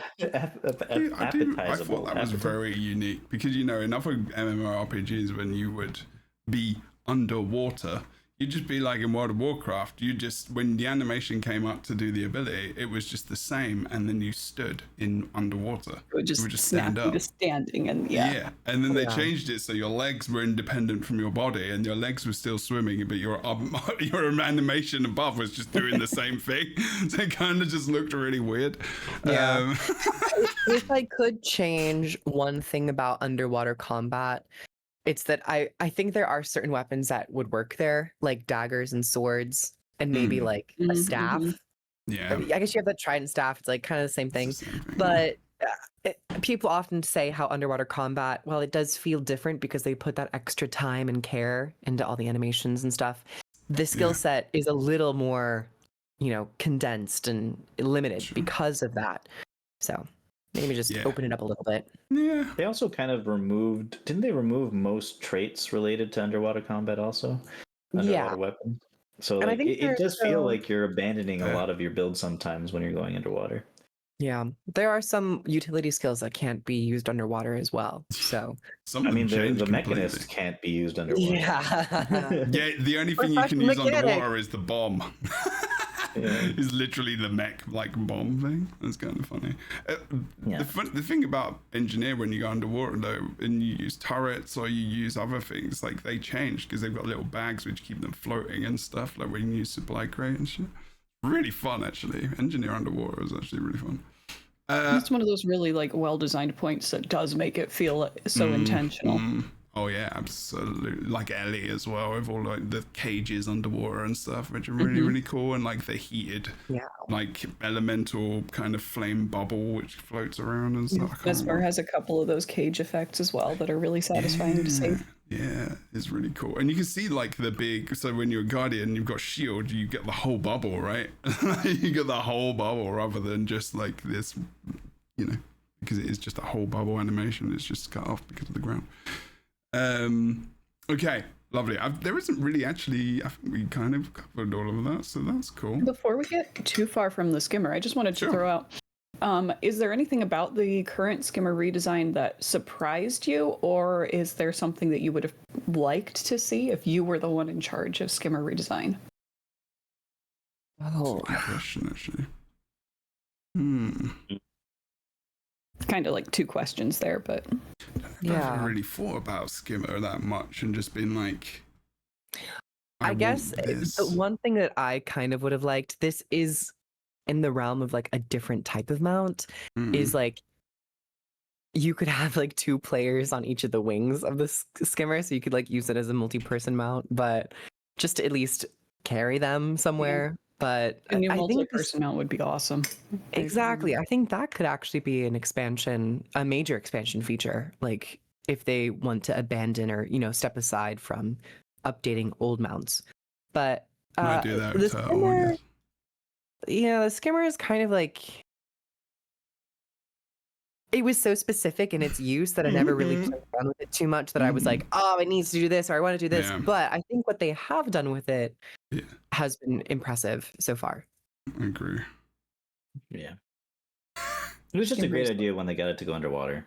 I thought that was very unique because, you know, in other MMORPGs, when you would be underwater, You'd just be like in World of Warcraft. You just, when the animation came up to do the ability, it was just the same, and then you stood in underwater. It would just stand up. Just standing, and Yeah, and then they changed it so your legs were independent from your body, and your legs were still swimming, but your animation above was just doing the same thing. So it kind of just looked really weird. Yeah. If I could change one thing about underwater combat, it's that I think there are certain weapons that would work there, like daggers and swords, and maybe like a staff. Yeah. I guess you have that trident staff. It's like kind of the same thing. But people often say how underwater combat, well, it does feel different because they put that extra time and care into all the animations and stuff. The skill set is a little more, condensed and limited because of that. So maybe just open it up a little bit. Yeah. They also kind of didn't they remove most traits related to underwater combat also? Underwater weapons. So like, it does feel like you're abandoning a lot of your build sometimes when you're going underwater. Yeah, there are some utility skills that can't be used underwater as well. So the mechanist can't be used underwater. Yeah. Yeah, the only thing you can use underwater is the bomb. Is literally the mech like bomb thing. That's kind of funny. The thing about engineer when you go underwater though, and you use turrets or you use other things, like they change because they've got little bags which keep them floating and stuff. Like when you use supply crate and shit. Really fun actually. Engineer underwater is actually really fun. It's one of those really like well-designed points that does make it feel so intentional. Oh yeah, absolutely. Like Ellie as well, with all like the cages underwater and stuff, which are really really cool, and like the heated, like elemental kind of flame bubble which floats around and stuff. Skimmer has a couple of those cage effects as well that are really satisfying to see. Yeah, it's really cool, and you can see like the big. So when you're a guardian, you've got shield, you get the whole bubble, right? You get the whole bubble rather than just like this, because it is just a whole bubble animation. It's just cut off because of the ground. Okay, lovely. There isn't really actually, I think we kind of covered all of that, so that's cool. Before we get too far from the Skimmer, I just wanted to throw out, is there anything about the current Skimmer redesign that surprised you, or is there something that you would have liked to see if you were the one in charge of Skimmer redesign? Oh, good question, actually. Kind of like two questions there, but I haven't really thought about Skimmer that much and just been like, I guess the one thing that I kind of would have liked, this is in the realm of like a different type of mount, is like you could have like 2 players on each of the wings of the Skimmer, so you could like use it as a multi-person mount, but just to at least carry them somewhere. But a new multi-person mount would be awesome. Exactly. I think that could actually be an expansion, a major expansion feature. Like if they want to abandon or, step aside from updating old mounts. But might do that the Skimmer, the Skimmer is kind of like, it was so specific in its use that I never really played around with it too much that I was like, oh, it needs to do this or I want to do this. But I think what they have done with it has been impressive so far. I agree. Yeah. It was just a great idea when they got it to go underwater.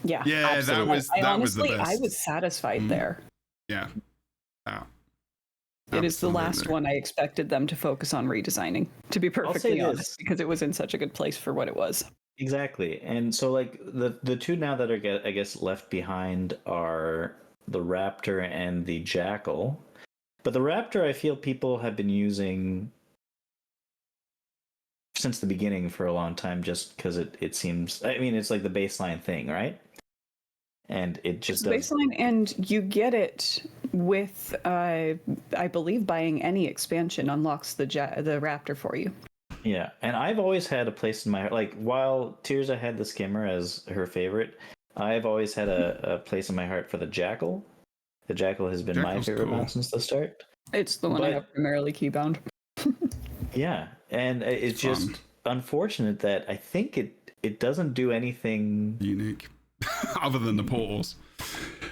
Yeah. Yeah, absolutely. that was the best. I was satisfied there. Yeah. It is the last one I expected them to focus on redesigning, to be perfectly honest, because it was in such a good place for what it was. Exactly. And so like the two now that are, I guess, left behind are the Raptor and the Jackal. But the Raptor, I feel people have been using since the beginning for a long time, just because it seems, I mean, it's like the baseline thing, right? And it just it's baseline, and you get it with, I believe, buying any expansion unlocks the Raptor for you. Yeah, and I've always had a place in my heart. Like, while Tirza had the Skimmer as her favorite, I've always had a place in my heart for the Jackal. The Jackal has been my favorite mount since the start. It's the one I have primarily keybound. Yeah, and it's just unfortunate that I think it doesn't do anything unique other than the portals.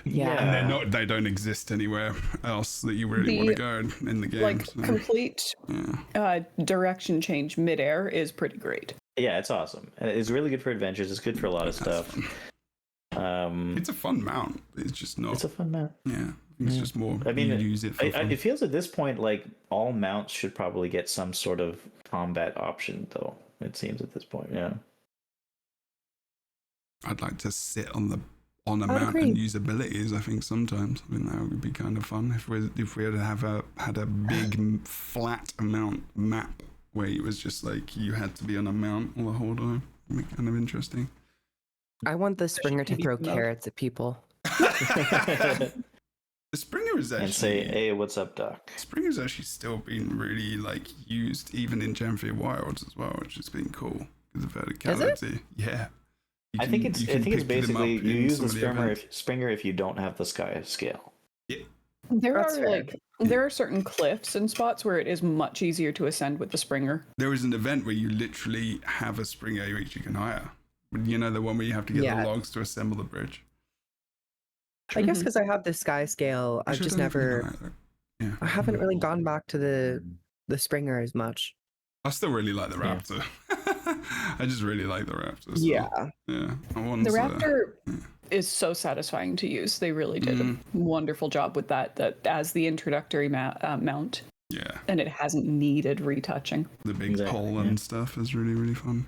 Yeah, and they don't exist anywhere else that you really want to go in the game. Like complete direction change midair is pretty great. Yeah, it's awesome. It's really good for adventures. It's good for a lot of stuff. It's a fun mount. It's just not. It's a fun mount. Yeah, It's just more. I mean, you use it for fun. it feels at this point like all mounts should probably get some sort of combat option, though. It seems at this point, yeah. I'd like to sit on a mount agree. and use abilities. I think sometimes. I mean, that would be kind of fun if we had a big flat map where it was just like you had to be on a mount all the whole time. It'd be kind of interesting. I want the Springer to throw carrots at people. The Springer is actually... And say, hey, what's up, Doc? Springer's actually still been really like used even in Gen 3 Wilds as well, which has been cool because of verticality. Yeah. I think it's basically you use the Springer if you don't have the sky scale. Yeah. There are certain cliffs and spots where it is much easier to ascend with the Springer. There is an event where you literally have a Springer which you can hire. You know, the one where you have to get the logs to assemble the bridge. I guess because I have the sky scale, I've just never. Yeah. I haven't really gone back to the Springer as much. I still really like the Raptor. I just really like the Raptor. So, yeah. The Raptor is so satisfying to use. They really did a wonderful job with that as the introductory mount. Yeah. And it hasn't needed retouching. The big pole and stuff is really, really fun.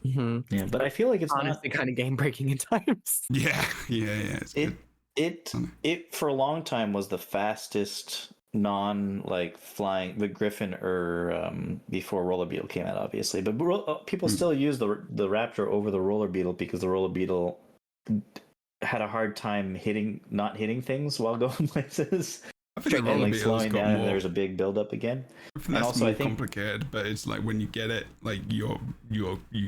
Mm-hmm. Yeah, but I feel like it's honestly kind of game breaking at times. Yeah. It's good. It for a long time was the fastest flying the Griffin before Roller Beetle came out, obviously, but people still use the Raptor over the Roller Beetle because the Roller Beetle had a hard time not hitting things while going places. I think and slowing down, and there's a big build up again. I think that's more complicated, but it's like when you get it, like you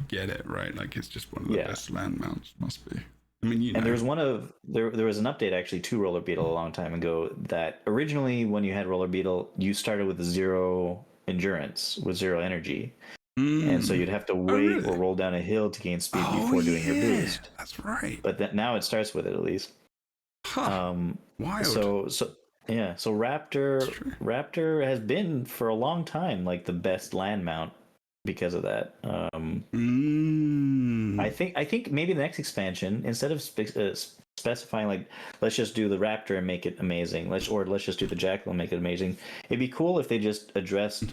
get it, right? Like it's just one of the best land mounts, must be. I mean, and there was there was an update actually to Roller Beetle a long time ago that originally when you had Roller Beetle, you started with 0 endurance, with 0 energy. And so you'd have to wait or roll down a hill to gain speed before doing your boost. That's right. But now it starts with it at least. Wild. So Raptor has been for a long time like the best land mount because of that. I think maybe the next expansion, instead of specifying like let's just do the Raptor and make it amazing, let's just do the Jackal and make it amazing, it'd be cool if they just addressed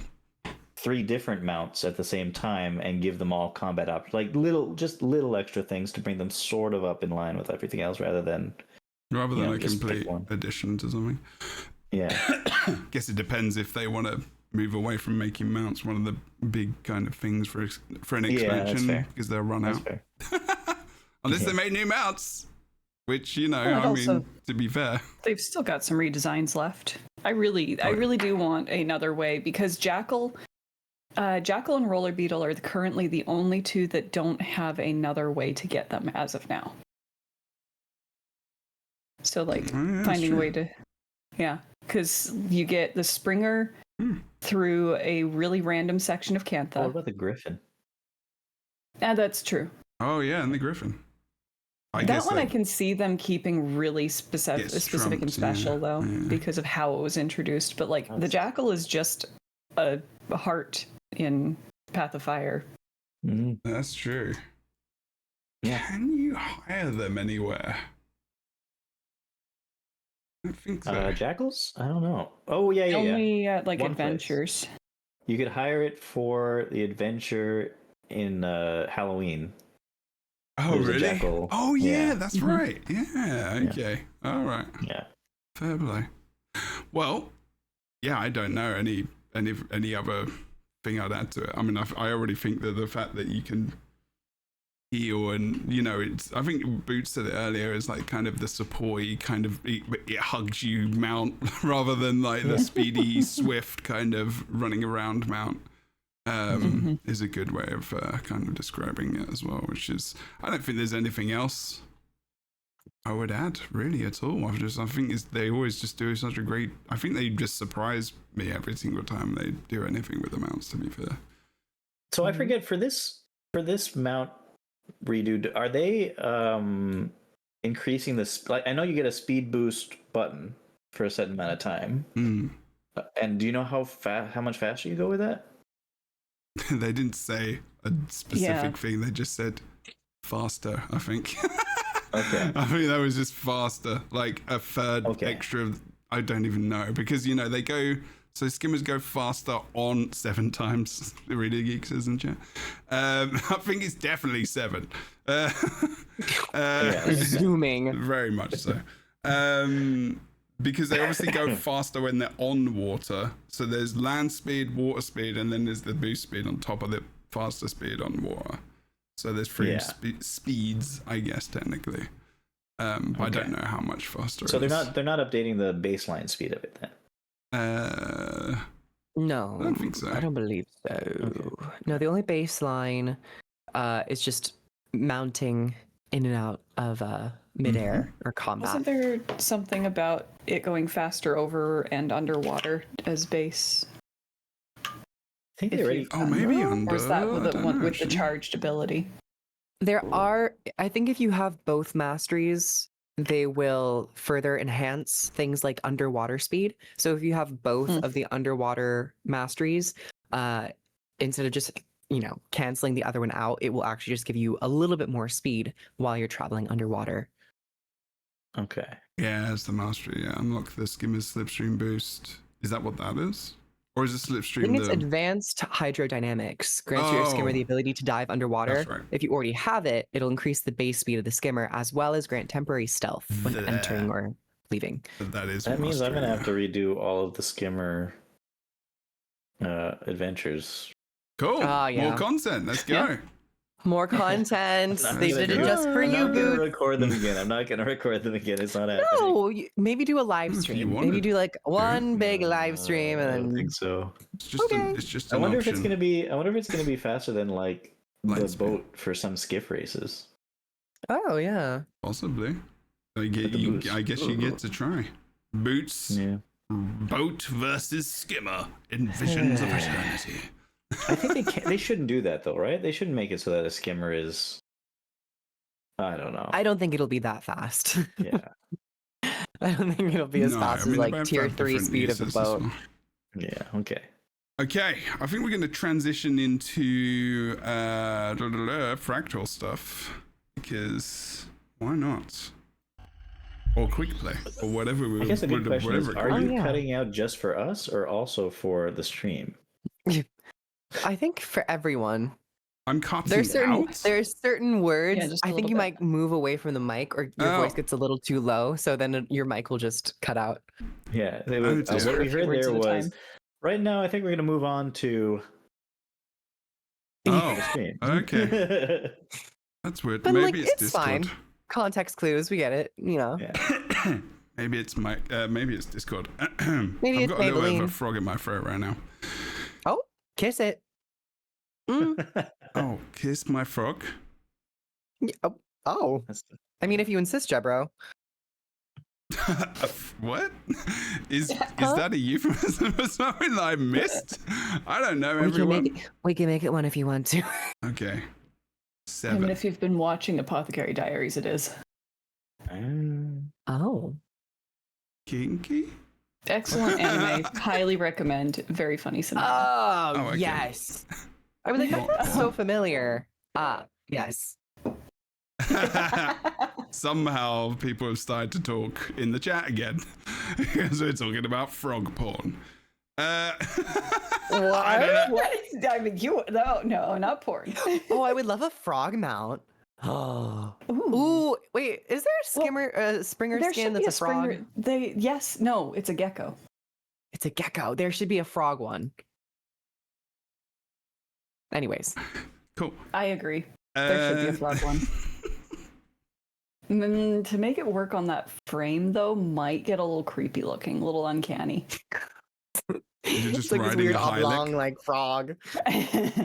3 different mounts at the same time and give them all combat options, like little extra things to bring them sort of up in line with everything else rather than a complete addition to something. Yeah. Guess it depends if they want to move away from making mounts one of the big kind of things for an expansion, because they'll run out. Unless they made new mounts, which to be fair, they've still got some redesigns left. I really do want another way, because Jackal and Roller Beetle are currently the only 2 that don't have another way to get them as of now. So finding a way to, because you get the Springer through a really random section of Cantha. What about the Griffin? That's true. Oh yeah, and the Griffin. I can see them keeping really specific and special though, because of how it was introduced. But the Jackal is just a heart in Path of Fire. Mm-hmm. That's true. Yeah. Can you hire them anywhere? I think so. Jackals? I don't know. Oh yeah. Only adventures. Place. You could hire it for the adventure in Halloween. Oh really? Oh yeah, that's right. Yeah. Okay. All right. Yeah. Fair play. Well, yeah, I don't know any other thing I'd add to it. I mean, I already think that the fact that you can heal and I think Boots said it earlier, is like kind of the supporty kind of it hugs you mount rather than like the speedy swift kind of running around mount. Is a good way of kind of describing it as well, which is, I don't think there's anything else I would add really at all. I think they always just do such a great, I think they just surprise me every single time they do anything with the mounts, to be fair. So I forget, for this mount redo, are they increasing this, I know you get a speed boost button for a certain amount of time. And do you know how much faster you go with that? They didn't say a specific thing. They just said faster, I think. Okay. I think that was just faster, like a third extra I don't even know, because they go. So skimmers go faster on 7 times. The Reader Geek says in chat. I think it's definitely 7. Zooming. Very much so. Because they obviously go faster when they're on water. So there's land speed, water speed, and then there's the boost speed on top of the faster speed on water. So there's 3 speeds, I guess, technically. But I don't know how much faster. So they're not updating the baseline speed of it then. No, I don't think so. I don't believe so. Okay. No, the only baseline is just mounting in and out of midair or combat. Wasn't there something about it going faster over and underwater as base? I think they already. Oh, maybe under. Or is that with the one with the charged ability? There are, I think, if you have both masteries, they will further enhance things like underwater speed. So if you have both of the underwater masteries, instead of just, canceling the other one out, it will actually just give you a little bit more speed while you're traveling underwater. Okay. Yeah, it's the mastery. Yeah, unlock the skimmer's slipstream boost. Is that what that is? Or is it slipstream? I think it's advanced hydrodynamics. Grants your skimmer the ability to dive underwater. That's right. If you already have it, it'll increase the base speed of the skimmer as well as grant temporary stealth when entering or leaving. That means I'm gonna have to redo all of the skimmer adventures. Cool. Yeah. More content. Let's go. Yeah. More content. They did it just for I'm you, not gonna Boots. record them again. I'm not gonna record them again. It's not happening. No, maybe do a live If you stream. wanted. Maybe do like one big live stream I and don't then think so. It's just it's just I an wonder option. if it's gonna be. I wonder if it's gonna be faster than like Light the speed. boat for some skiff races. Oh yeah. Possibly. I boost. guess you get to try. Boots. Yeah. Boat versus skimmer in Visions of Eternity. I think they shouldn't do that though, right? They shouldn't make it so that a skimmer is. I don't know. I don't think it'll be that fast. Yeah. I don't think it'll be as fast as like they both tier have 3 different speed of the uses as boat. well. Yeah. Okay. Okay, I think we're going to transition into fractal stuff, because why not? Or quick play, or whatever. I guess the big question is: Are you yeah. cutting out just for us, or also for the stream? I think for everyone. I'm cutting There's certain words. Yeah, just a I think little you bit. might move away from the mic, or your voice gets a little too low, so then your mic will just cut out. Yeah. dear. What we heard Words there at a was. time. Right now, I think we're gonna move on to the Oh, stream. okay. That's weird. But Maybe like, it's it's Discord. fine. Context clues, we get it. Yeah. Maybe it's maybe it's Discord. Maybe I've it's got a little bit of a Maybelline. frog in my throat right now. Oh, kiss it. Oh, kiss my frog. Oh. I mean, if you insist, Jebro. What? Is that a euphemism or something that I missed? I don't know, everyone. We can make it one if you want to. Okay. I 7. mean, if you've been watching Apothecary Diaries, it is. Oh. Kinky? Excellent anime. Highly recommend. Very funny cinema. Oh, okay. yes. I was like, that's so familiar. Yes. Somehow people have started to talk in the chat again because we're talking about frog porn. I don't know. What? I mean, no, not porn. Oh, I would love a frog mount. Oh. Ooh. Ooh, wait, is there a skimmer, Springer There skin should be that's a frog? Yes, no, it's a gecko. It's a gecko. There should be a frog one. Anyways. Cool. I agree. There should be a frog one. To make it work on that frame, though, might get a little creepy looking, a little uncanny. You're just It's like this riding weird a Hylic. oblong like frog.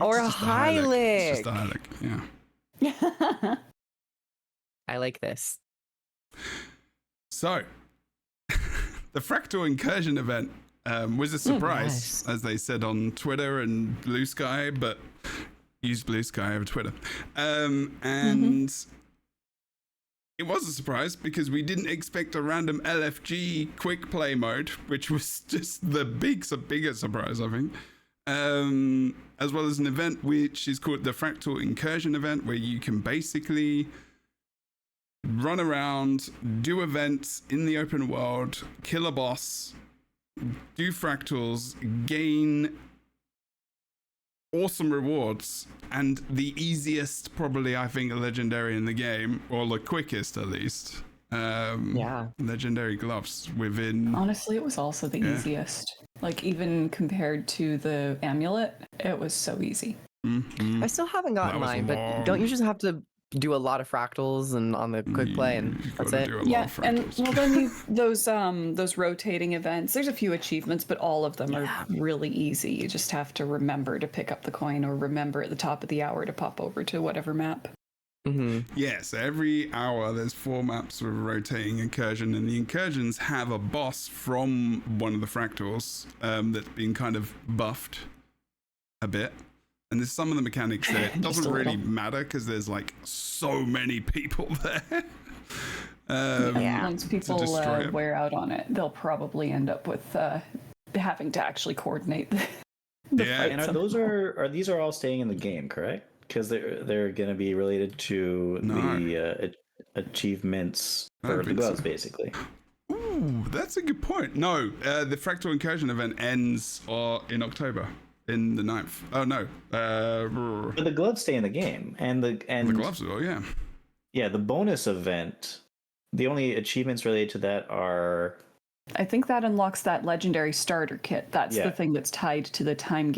Or a It's just a Hylic. It's Hylic. just a Hylic, yeah. I like this. So, the Fractal Incursion event was a surprise, nice. as they said on Twitter and Blue Sky, but use Blue Sky over Twitter. And it was a surprise because we didn't expect a random LFG quick play mode, which was just the bigger surprise, I think. As well as an event which is called the Fractal Incursion event, where you can basically run around, do events in the open world, kill a boss, do fractals, gain awesome rewards, and the easiest, probably, I think, legendary in the game, or the quickest at least. Legendary gloves within. Honestly, it was also the easiest. Like, even compared to the amulet, it was so easy. I still haven't gotten mine, but don't you just have to do a lot of fractals and on the quick play, and that's it? Yeah, and well, then those rotating events. There's a few achievements, but all of them are really easy. You just have to remember to pick up the coin, or remember at the top of the hour to pop over to whatever map. Yes, every hour there's 4 maps with a rotating incursion, and the incursions have a boss from one of the fractals that's been kind of buffed a bit. And there's some of the mechanics that it doesn't really matter because there's like so many people there. Once people wear out on it, they'll probably end up with having to actually coordinate the fight. And these are all staying in the game, correct? Because they're going to be related to the achievements for the gloves, basically. Ooh, that's a good point. No, the Fractal Incursion event ends in October, in the 9th. Oh no, but the gloves stay in the game, and the gloves will, yeah. Yeah, the bonus event. The only achievements related to that are. I think that unlocks that legendary starter kit. That's the thing that's tied to the timed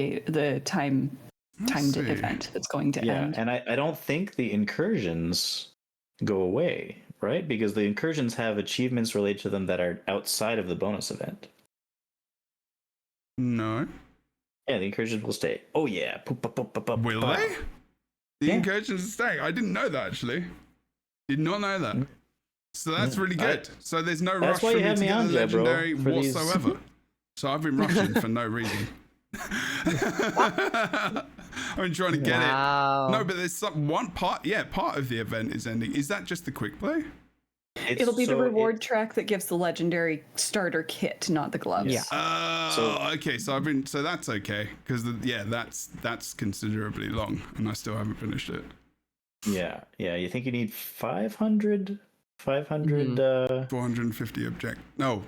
event that's going to end. Yeah, and I don't think the incursions go away, right? Because the incursions have achievements related to them that are outside of the bonus event. No. Yeah, the incursions will stay. Oh yeah. Will they? The incursions will stay. I didn't know that, actually. Did not know that. So that's really good. So there's no rush for me to get a legendary whatsoever. So I've been rushing for no reason. I've been trying to get it. No, but there's one part. Yeah, part of the event is ending. Is that just the quick play? It'll be the reward track that gives the legendary starter kit, not the gloves. Yeah. Okay. So that's okay because that's considerably long, and I still haven't finished it. Yeah. You think you need 500? 450 object. No.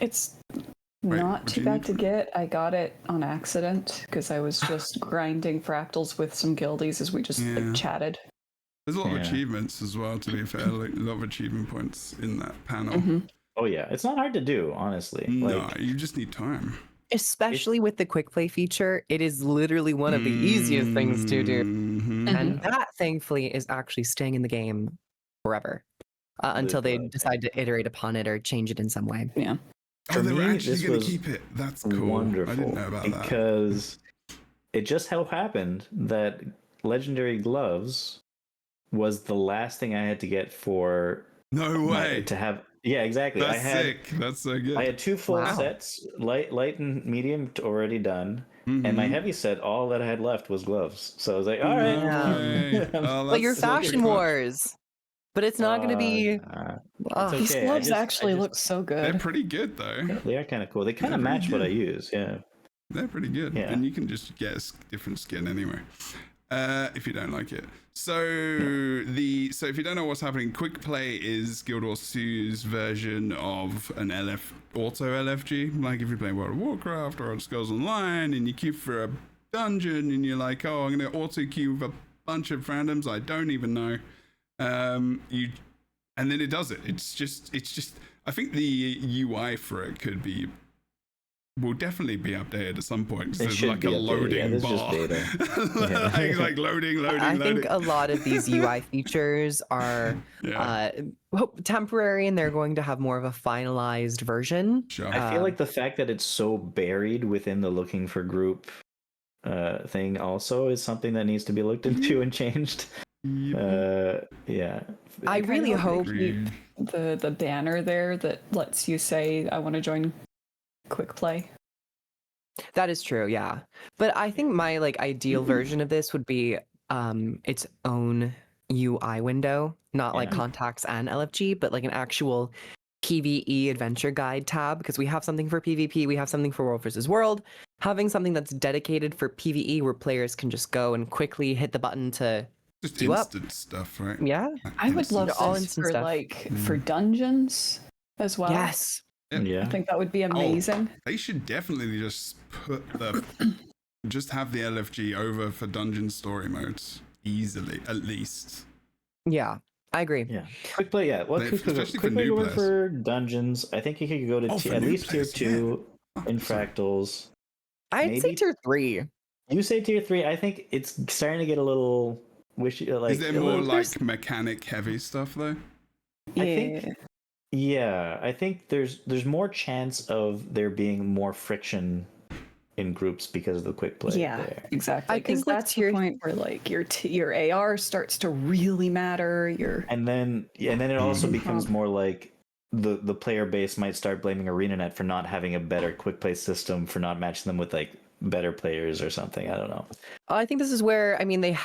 It's not too bad to get. I to it on accident because I was just grinding fractals with some guildies as we just chatted. There's a lot of achievements as well, to be fair. Like, a lot of achievement points in that panel. Oh yeah, it's not hard to do, honestly. No, you just need time. Especially with the quick play feature, it is literally one of the easiest things to do. And that, thankfully, is actually staying in the game forever until they decide to iterate upon it or change it in some way. Yeah. Oh, they were actually going to keep it. That's cool. Wonderful. I didn't know about that. Because it just so happened that Legendary Gloves was the last thing I had to get for... No way. To have... Yeah, exactly. That's sick. That's so good. I had 2 full sets, light and medium already done. And my heavy set, all that I had left was gloves. So I was like, all right. But your Fashion Wars... But it's not going to be... okay. These gloves actually look so good. They're pretty good, though. They are kind of cool. They kind of match what I use, They're pretty good. Yeah. And you can just get a different skin anyway, if you don't like it. So if you don't know what's happening, Quick Play is Guild Wars 2's version of an auto LFG. Like if you're playing World of Warcraft or Elder Scrolls Online and you queue for a dungeon and you're like, oh, I'm going to auto queue with a bunch of randoms I don't even know. And then it does it. It's just I think the UI for it will definitely be updated at some point. There's like a loading bar. like loading. I think a lot of these UI features are temporary, and they're going to have more of a finalized version. Sure. I feel like the fact that it's so buried within the looking for group thing also is something that needs to be looked into and changed. I really hope the banner there that lets you say I want to join Quick Play. That is true, yeah. But I think my ideal version of this would be its own UI window, not like contacts and LFG, but like an actual PvE adventure guide tab, because we have something for PvP, we have something for World versus World. Having something that's dedicated for PvE where players can just go and quickly hit the button to Just you up. instant stuff, right? Yeah. I would love all this instant for stuff. for dungeons as well. Yes. Yeah. I think that would be amazing. They should definitely just just have the LFG over for dungeon story modes easily, at least. Yeah, I agree. Yeah. Quick play, yeah. Well, Especially for quick play new going players. for dungeons. I think you could go to For at new least tier players, 2 in sorry. fractals. I'd say Maybe- tier 3. You say tier 3. I think it's starting to get a little wishy. Like, Is there more like mechanic heavy stuff though? I think there's more chance of there being more friction in groups because of the quick play. Yeah, there. exactly. I think, like, that's the point where like your AR starts to really matter. And then it also becomes more like the player base might start blaming ArenaNet for not having a better quick play system, for not matching them with like better players or something. I don't know. I think this is where, I mean, they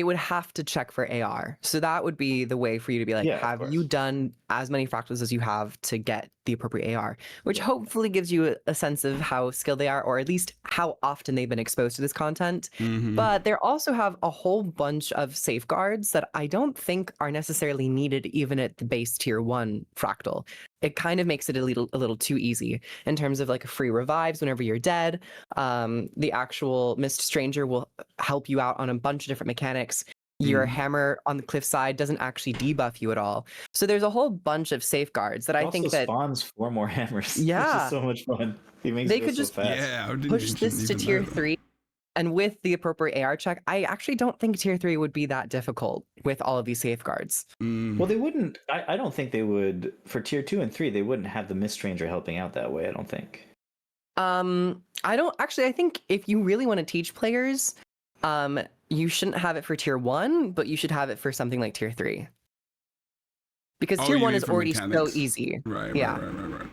would have to check for AR. So that would be the way for you to be like, Yeah, of have course. you done as many fractals as you have to get the appropriate AR, which hopefully gives you a sense of how skilled they are, or at least how often they've been exposed to this content. But they also have a whole bunch of safeguards that I don't think are necessarily needed even at the base tier 1 fractal. It kind of makes it a little too easy in terms of like free revives whenever you're dead. The actual Mist Stranger will help you out on a bunch of different mechanics. Your hammer on the cliffside doesn't actually debuff you at all. So there's a whole bunch of safeguards that I think that spawns 4 more hammers. Yeah. Which is so much fun. He makes They it go could so just fast. push this to tier 3. And with the appropriate AR check, I actually don't think tier 3 would be that difficult with all of these safeguards. Well, they wouldn't. I don't think they would for tier 2 and 3. They wouldn't have the Mist Stranger helping out that way. I don't think. I don't actually. I think if you really want to teach players, you shouldn't have it for tier 1, but you should have it for something like tier 3. Because tier 1 is already so easy. Right. Yeah. Right.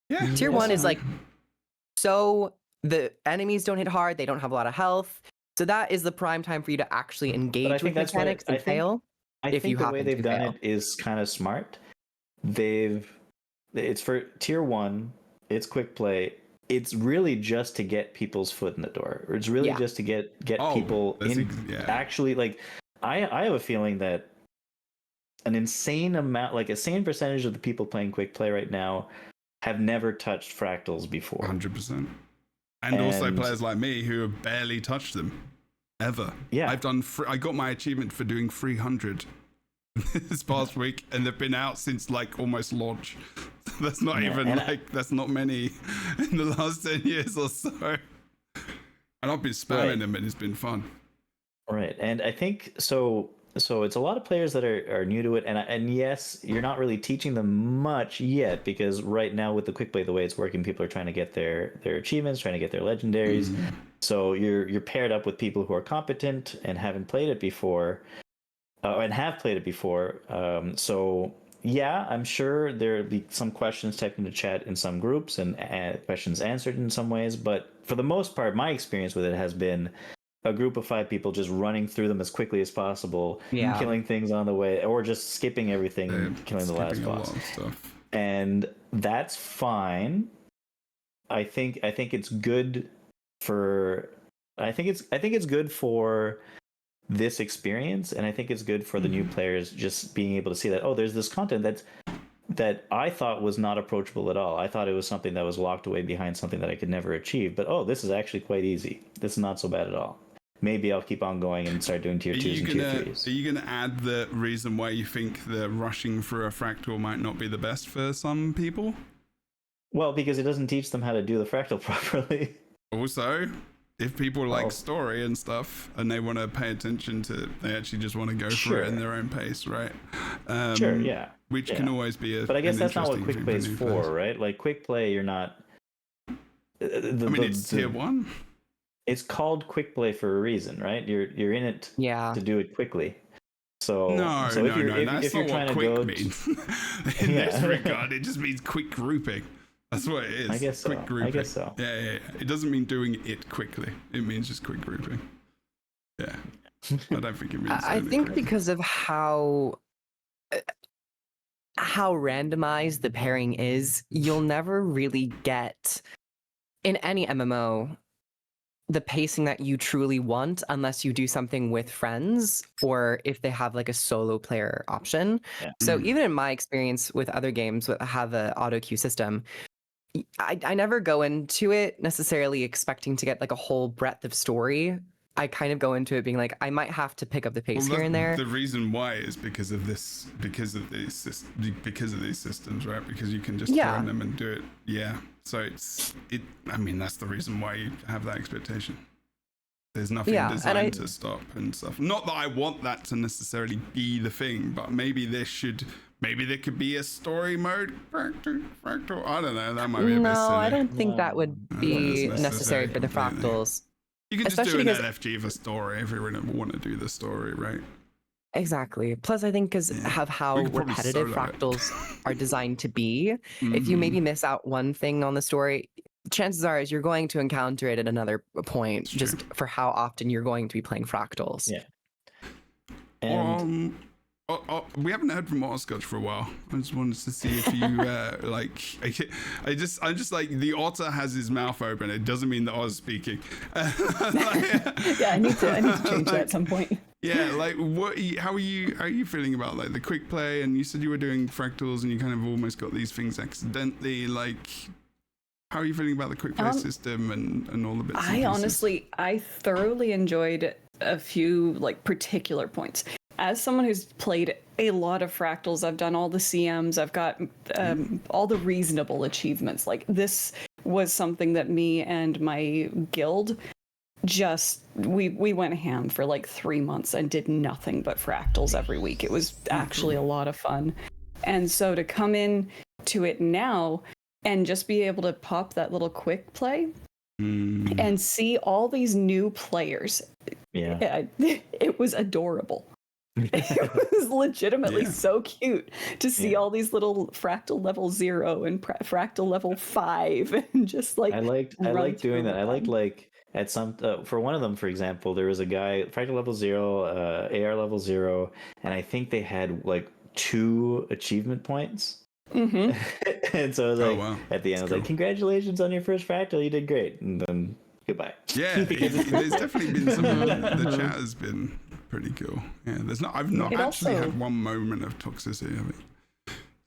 Yeah. Tier 1 is like, so the enemies don't hit hard, they don't have a lot of health. So that is the prime time for you to actually engage with mechanics and fail. I think the way they've done it is kind of smart. It's for tier 1, it's quick play. It's really just to get people's foot in the door. Or it's really just to get people in. Actually, like, I have a feeling that an insane amount, like a sane percentage of the people playing quick play right now have never touched fractals before. 100%. And also players like me who have barely touched them ever. Yeah. I got my achievement for doing 300 this past week, and they've been out since like almost launch. That's not that's not many in the last 10 years or so. And I've been spamming them, and it's been fun. Right. And I think so it's a lot of players that are new to it, and yes, you're not really teaching them much yet, because right now with the quick play, the way it's working, people are trying to get their achievements, trying to get their legendaries. So you're paired up with people who are competent and haven't played it before, and have played it before. So yeah, I'm sure there'll be some questions typed into chat in some groups and questions answered in some ways, but for the most part, my experience with it has been a group of 5 people just running through them as quickly as possible, killing things on the way, or just skipping everything and killing the last boss. And that's fine. I think it's good for. I think it's good for this experience, and I think it's good for the new players just being able to see that, oh, there's this content that I thought was not approachable at all. I thought it was something that was locked away behind something that I could never achieve. But this is actually quite easy. This is not so bad at all. Maybe I'll keep on going and start doing tier 2s and tier 3s. Are you going to add the reason why you think the rushing through a fractal might not be the best for some people? Well, because it doesn't teach them how to do the fractal properly. Also, if people like story and stuff and they want to pay attention to, they actually just want to go through it in their own pace, right? Which can always be but I guess that's not what quick play is for, right? Like quick play, you're not. It's tier 1. It's called quick play for a reason, right? You're in it to do it quickly. So no, that's not what quick means. In this regard, it just means quick grouping. That's what it is. I guess so. Quick grouping. I guess so. Yeah. It doesn't mean doing it quickly. It means just quick grouping. Yeah. I don't think it means. I think because of how randomized the pairing is, you'll never really get in any MMO the pacing that you truly want unless you do something with friends or if they have like a solo player option. Yeah. So even in my experience with other games that have a auto queue system, I never go into it necessarily expecting to get like a whole breadth of story. I kind of go into it being like, I might have to pick up the pace here and there. The reason why is because of these systems, right? Because you can just turn them and do it. Yeah. So I mean, that's the reason why you have that expectation. There's nothing designed to stop and stuff. Not that I want that to necessarily be the thing, but maybe there could be a story mode fractal. I don't know. That might be a bit silly. No, I don't think that would be necessary for the fractals. You can just do an LFG of a story if you really want to do the story, right? Exactly. Plus, I think because of how repetitive fractals are designed to be, if you maybe miss out one thing on the story, chances are is you're going to encounter it at another point, just for how often you're going to be playing fractals. Yeah. And we haven't heard from Otterscotch for a while. I just wanted to see if you I'm just like, the otter has his mouth open. It doesn't mean the otter's speaking. Yeah, I need to change that at some point. Yeah, like how are you feeling about like the quick play? And you said you were doing fractals and you kind of almost got these things accidentally. Like, how are you feeling about the quick play system and all the bits? I thoroughly enjoyed a few like particular points. As someone who's played a lot of fractals, I've done all the CMs, I've got all the reasonable achievements. Like, this was something that me and my guild we went ham for like 3 months and did nothing but fractals every week. It was actually a lot of fun. And so to come in to it now and just be able to pop that little quick play and see all these new players, it was adorable. It was legitimately so cute to see all these little fractal level 0 and fractal level 5 and just like I liked doing that. I liked at some for one of them, for example, there was a guy fractal level 0, AR level 0, and I think they had like 2 achievement points. And so I was like, at the end, I was like, congratulations on your first fractal, you did great, and then goodbye. Yeah, there's definitely been some. The chat has been pretty cool. Yeah, I've not actually had one moment of toxicity. I think.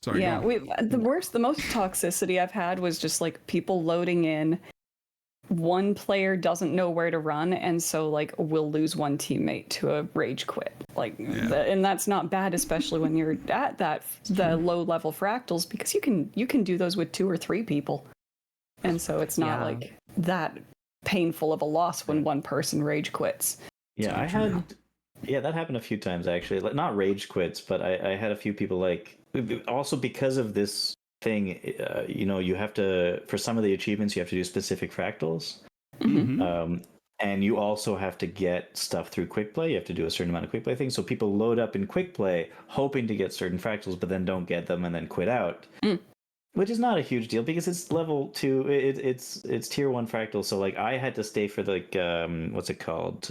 Sorry. Yeah, the most toxicity I've had was just like people loading in. One player doesn't know where to run, and so like we'll lose one teammate to a rage quit. Like, and that's not bad, especially when you're at the low level fractals, because you can do those with 2 or 3 people, and so it's not like that painful of a loss when one person rage quits. Yeah, that happened a few times actually. Like, not rage quits, but I had a few people like, also because of this thing, you have to, for some of the achievements, you have to do specific fractals. And you also have to get stuff through Quickplay. You have to do a certain amount of Quickplay things. So people load up in Quickplay hoping to get certain fractals, but then don't get them and then quit out. Which is not a huge deal because it's level 2. It's tier 1 fractal. So like I had to stay for like what's it called?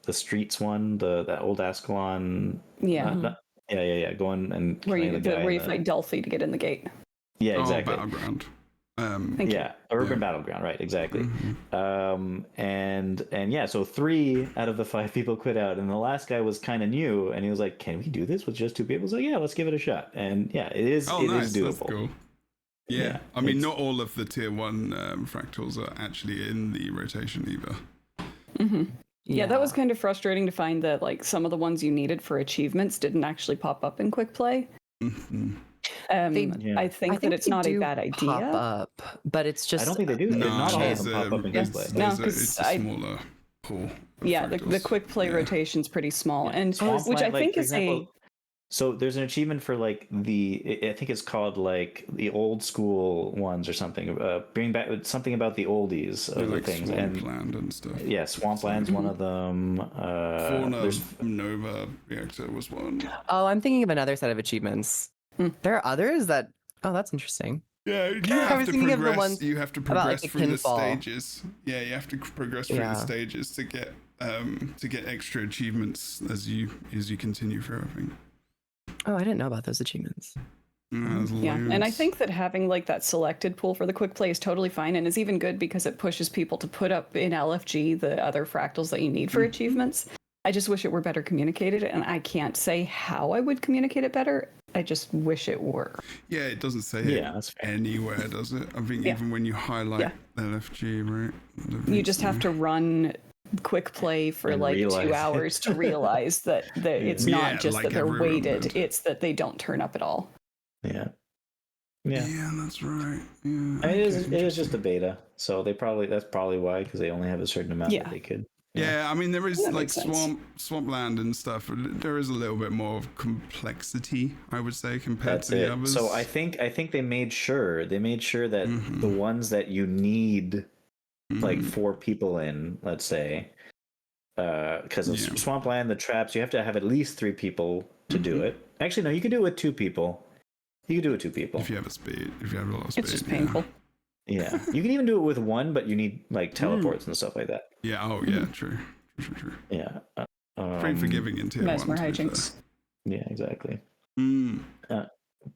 The streets one, that old Ascalon. Yeah. Going and where you fight Delphi to get in the gate. Yeah, exactly. Battleground. Urban Battleground, right? Exactly. And so 3 out of the 5 people quit out, and the last guy was kind of new, and he was like, "Can we do this with just 2 people?" So yeah, let's give it a shot. And yeah, it is doable. That's cool. Yeah, I mean, not all of the tier 1 fractals are actually in the rotation either. Yeah, that was kind of frustrating to find that like some of the ones you needed for achievements didn't actually pop up in Quick Play. I think that it's not a bad idea. Pop up, but it's just. I don't think they do. No, not all of them pop up in Quick Play. No, it's a smaller pool. Yeah, the Quick Play rotation's pretty small, and which I think is a. So there's an achievement for like I think it's called like the old school ones or something. Bring back something about the oldies of the things, Swampland and stuff. Yeah, Swampland's one of them. There's Nova Reactor was one. Oh, I'm thinking of another set of achievements. There are others that. Oh, that's interesting. Yeah, you have to progress. You have to progress through the stages. Yeah, you have to progress through the stages to get extra achievements as you continue through everything. Oh, I didn't know about those achievements. Yeah, and I think that having like that selected pool for the quick play is totally fine and is even good because it pushes people to put up in LFG the other fractals that you need for achievements. I just wish it were better communicated, and I can't say how I would communicate it better. I just wish it were. Yeah, it doesn't say it anywhere, does it? I think even when you highlight LFG, right? You just have to run quick play for And like realize 2 hours to realize that it's not just like that they're everyone weighted, did. it's that they don't turn up at all. Yeah, that's right. Yeah, it is just a beta, so that's probably why, because they only have a certain amount that they could. Yeah, I mean there is That like makes sense. swampland and stuff. There is a little bit more of complexity, I would say, compared to the others. So I think they made sure that the ones that you need like 4 people in, let's say, because of swampland, the traps, you have to have at least 3 people to do it. Actually, no, you can do it with 2 people. You can do it with 2 people if you have a lot of speed. It's just painful. Yeah, you can even do it with 1, but you need like teleports and stuff like that. Yeah. Oh, yeah. True. Yeah. Pretty forgiving in tier 1. Mesmer hijinks. Yeah, exactly.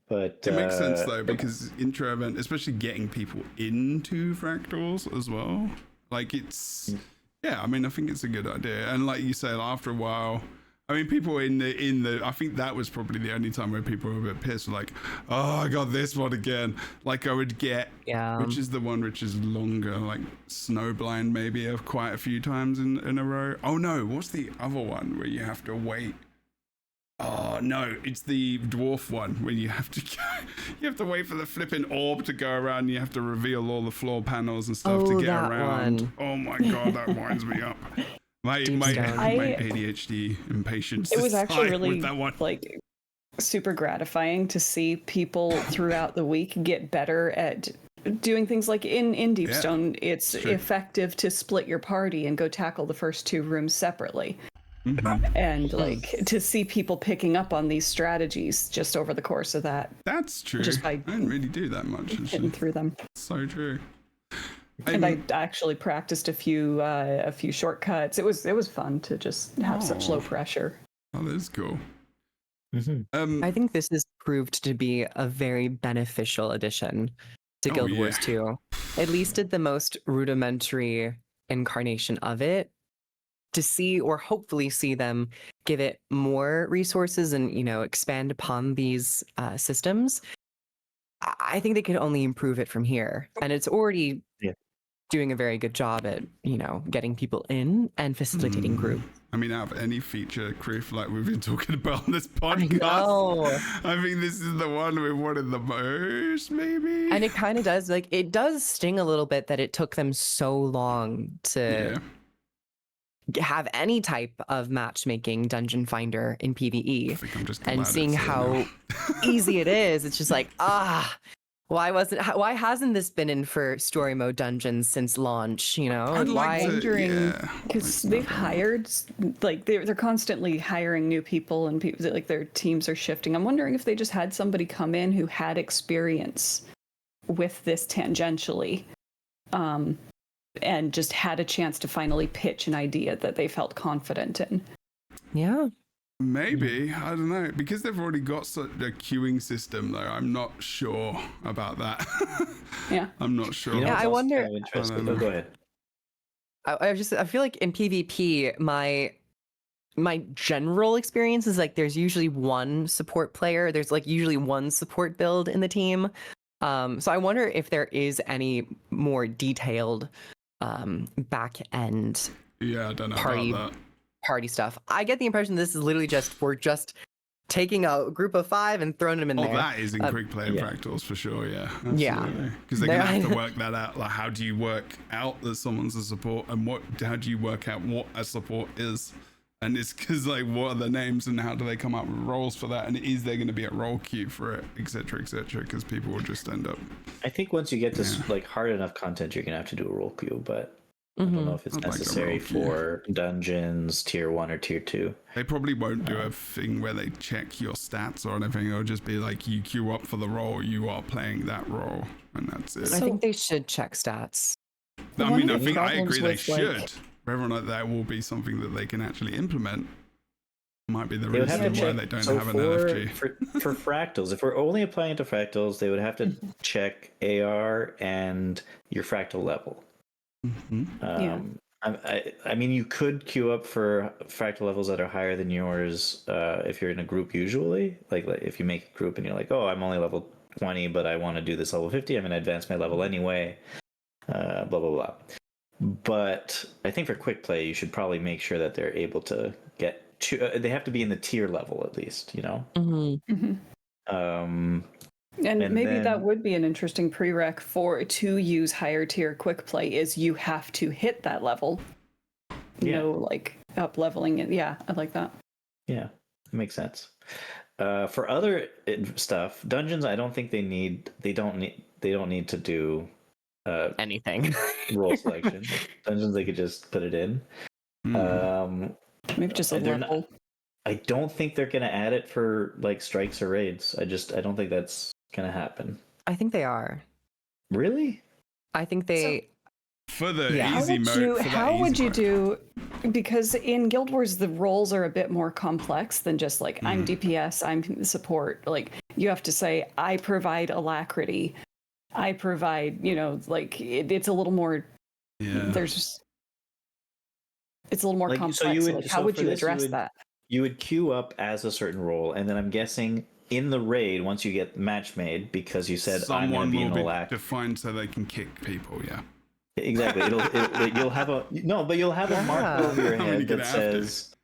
But it makes sense though, because intro event, especially getting people into fractals as well. Like it's, I mean, I think it's a good idea. And like you said, after a while, I mean, people in the, I think that was probably the only time where people were a bit pissed, like, oh, I got this one again. Like I would get, which is the one which is longer, like Snowblind maybe of quite a few times in a row. Oh no, what's the other one where you have to wait? Oh no, it's the dwarf one where you have to wait for the flipping orb to go around. And you have to reveal all the floor panels and stuff to get around. One. Oh my god, that winds me up. My ADHD impatience. It was actually really that one. like super gratifying to see people throughout the week get better at doing things like in Deepstone. It's effective to split your party and go tackle the first 2 rooms separately. And like to see people picking up on these strategies just over the course of that. That's true. Just by I didn't really do that much. Hitting through them. So true. And I actually practiced a few shortcuts. It was fun to just have such low pressure. Oh, that's cool. I think this has proved to be a very beneficial addition to Guild Wars 2. At least at the most rudimentary incarnation of it. To see, or hopefully see, them give it more resources and, you know, expand upon these systems, I think they could only improve it from here. And it's already doing a very good job at, you know, getting people in and facilitating groups. I mean, out of any feature, Criff, like we've been talking about on this podcast, I think this is the one we wanted the most, maybe. And it kind of does, like, it does sting a little bit that it took them so long to have any type of matchmaking dungeon finder in PvE, and seeing how easy it is. It's just like, why hasn't this been in for story mode dungeons since launch? You know, I'm wondering, because they've hired, like they're constantly hiring new people, and people, like their teams are shifting. I'm wondering if they just had somebody come in who had experience with this tangentially, and just had a chance to finally pitch an idea that they felt confident in. Yeah. Maybe. I don't know. Because they've already got such a queuing system, though, I'm not sure about that. I'm not sure. You know, I wonder. Go ahead. I feel like in PvP, my general experience is like there's usually one support player. There's like usually one support build in the team. So I wonder if there is any more detailed back end I don't know about that. Party stuff. I get the impression this is literally we're just taking a group of 5 and throwing them in there. Oh, that is in Quickplay Fractals for sure, absolutely. Yeah. Because they're going to have to work that out. Like, how do you work out that someone's a support, and how do you work out what a support is? And it's because, like, what are the names and how do they come up with roles for that? And is there going to be a role queue for it, etc., etc.? Because people will just end up... I think once you get to, like, hard enough content, you're going to have to do a role queue, but I don't know if it's necessary for dungeons, tier 1 or tier 2. They probably won't do a thing where they check your stats or anything. It'll just be like, you queue up for the role, you are playing that role, and that's it. I think they should check stats. I mean, I agree they should. Whether or not that will be something that they can actually implement, Might be the They would have reason to why check. they don't So have an LFG. for fractals, if we're only applying to fractals, they would have to check AR and your fractal level. I mean, you could queue up for fractal levels that are higher than yours if you're in a group usually. Like if you make a group and you're like, oh, I'm only level 20, but I want to do this level 50. I'm going to advance my level anyway. Blah, blah, blah. But I think for quick play, you should probably make sure that they're able to get to, they have to be in the tier level at least, you know? And maybe then, that would be an interesting prereq to use higher tier quick play is you have to hit that level. Like up leveling it. Yeah, I like that. Yeah, it makes sense. For other stuff, dungeons, I don't think they don't need to do Anything. role selection. Dungeons, they could just put it in. Maybe just a level. I don't think they're gonna add it for like strikes or raids. I don't think that's gonna happen. I think they are. Really? I think they. For the easy mode. How would you do? Because in Guild Wars, the roles are a bit more complex than just like I'm DPS, I'm support. Like you have to say I provide alacrity, I provide. Like it's a little more. Yeah. It's a little more like, complex. So you would, how would you address that? You would queue up as a certain role, and then I'm guessing in the raid, once you get match made, because you said I'm going to be an alacrity defined so they can kick people. Yeah. Exactly. You'll have a marker over your head that says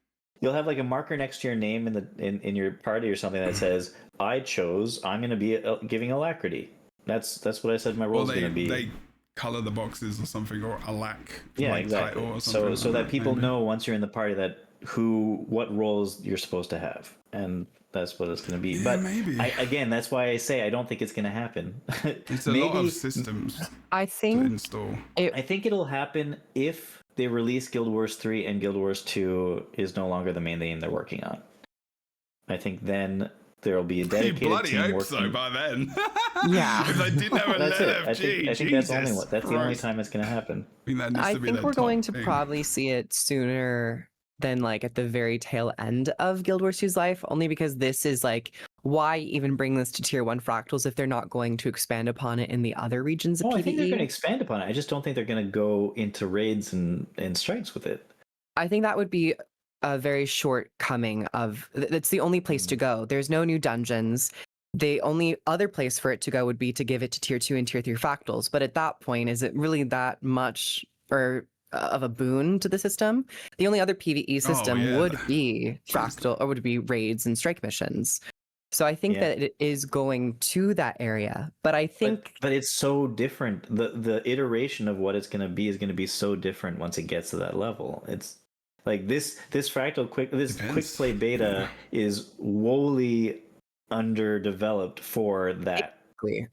you'll have like a marker next to your name in your party or something that says I'm going to be giving alacrity. That's what I said my role is going to be. They color the boxes or something, or exactly. Title or something so that people maybe. know once you're in the party that what roles you're supposed to have, and that's what it's going to be. But maybe. That's why I say I don't think it's going to happen. It's a lot of systems to install. I think it'll happen if they release Guild Wars 3 and Guild Wars 2 is no longer the main thing they're working on. I think then there'll be a dedicated team working. So by then. Yeah. If they didn't have an LFG, I think that's the only time it's going to happen. I think we're going to probably see it sooner than like at the very tail end of Guild Wars 2's life, only because this is like, why even bring this to tier 1 fractals if they're not going to expand upon it in the other regions of PvE? I think they're going to expand upon it. I just don't think they're going to go into raids and strikes with it. I think that would be a very shortcoming of, that's the only place to go. There's no new dungeons. The only other place for it to go would be to give it to tier 2 and tier 3 fractals. But at that point, is it really that much of a boon to the system? The only other PvE system would be fractal, or would be raids and strike missions. So I think that it is going to that area, but I think but it's so different. The iteration of what it's going to be is going to be so different once it gets to that level. It's like this fractal quick play beta is woefully underdeveloped for that.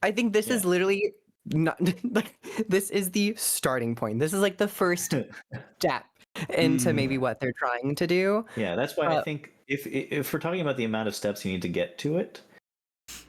I think this is literally not like, this is the starting point. This is like the first step into maybe what they're trying to do. Yeah, that's why I think if we're talking about the amount of steps you need to get to it,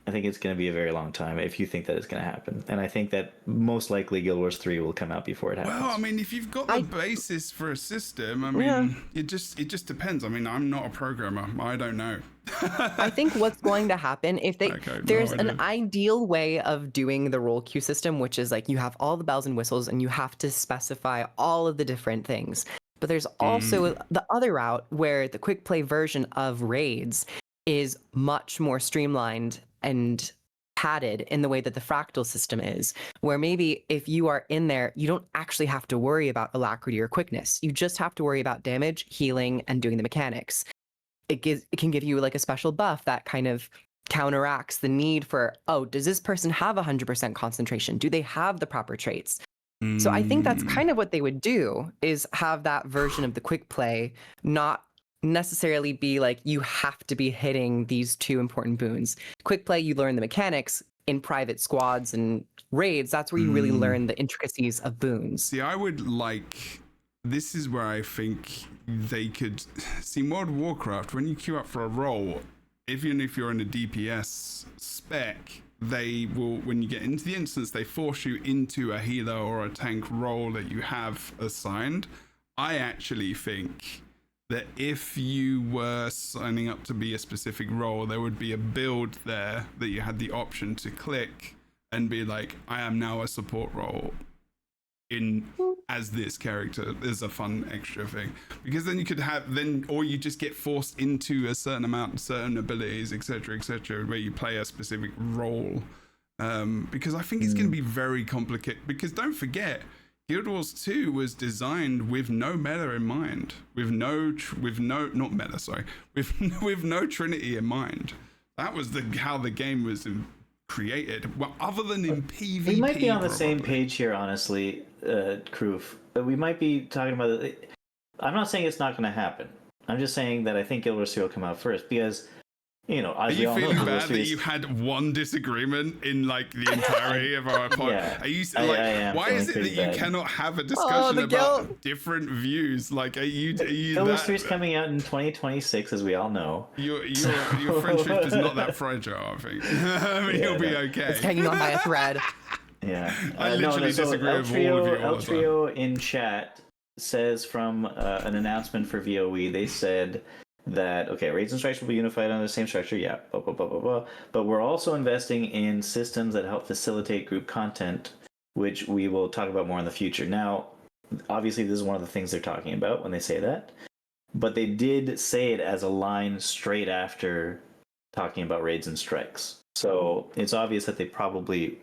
I think it's going to be a very long time if you think that it's going to happen. And I think that most likely Guild Wars 3 will come out before it happens. Well, I mean, if you've got the basis for a system, I mean, it just depends. I mean, I'm not a programmer. I don't know. I think what's going to happen if there's an ideal way of doing the role queue system, which is like you have all the bells and whistles and you have to specify all of the different things. But there's also the other route where the quick play version of raids is much more streamlined and padded in the way that the fractal system is, where maybe if you are in there, you don't actually have to worry about alacrity or quickness. You just have to worry about damage, healing, and doing the mechanics. It can give you like a special buff that kind of counteracts the need for, does this person have 100% concentration? Do they have the proper traits? So I think that's kind of what they would do, is have that version of the quick play not necessarily be like you have to be hitting these two important boons. Quick play, you learn the mechanics. In private squads and raids, that's where you really learn the intricacies of boons. See, this is where I think they could see World of Warcraft. When you queue up for a role, even if you're in a DPS spec, they will, when you get into the instance, they force you into a healer or a tank role that you have assigned. I actually think that if you were signing up to be a specific role, there would be a build there that you had the option to click and be like, I am now a support role in as this character. There's a fun extra thing, because then you could have or you just get forced into a certain amount, certain abilities, etc., where you play a specific role. Because I think it's going to be very complicated, because don't forget, Guild Wars 2 was designed with no meta in mind, with no Trinity in mind. That was how the game was created. Well, other than in PvP, we might be on the same page here, honestly, Kroof. We might be talking about it. I'm not saying it's not going to happen. I'm just saying that I think Guild Wars 2 will come out first, because, you know, as we all know, Are you feeling bad that you had one disagreement in like the entirety of our pod? Yeah, are you like, why is it that you cannot have a discussion about different views? Like, are you Guild Wars 3 is coming out in 2026, as we all know. Your friendship is not that fragile, I think. I mean, you'll be okay. It's hanging on by a thread. Yeah, I literally disagree with all of you. El Trio in chat says from an announcement for VOE, they said that, okay, raids and strikes will be unified under the same structure, yeah, blah, blah, blah, blah, blah. But we're also investing in systems that help facilitate group content, which we will talk about more in the future. Now, obviously, this is one of the things they're talking about when they say that, but they did say it as a line straight after talking about raids and strikes. So it's obvious that they probably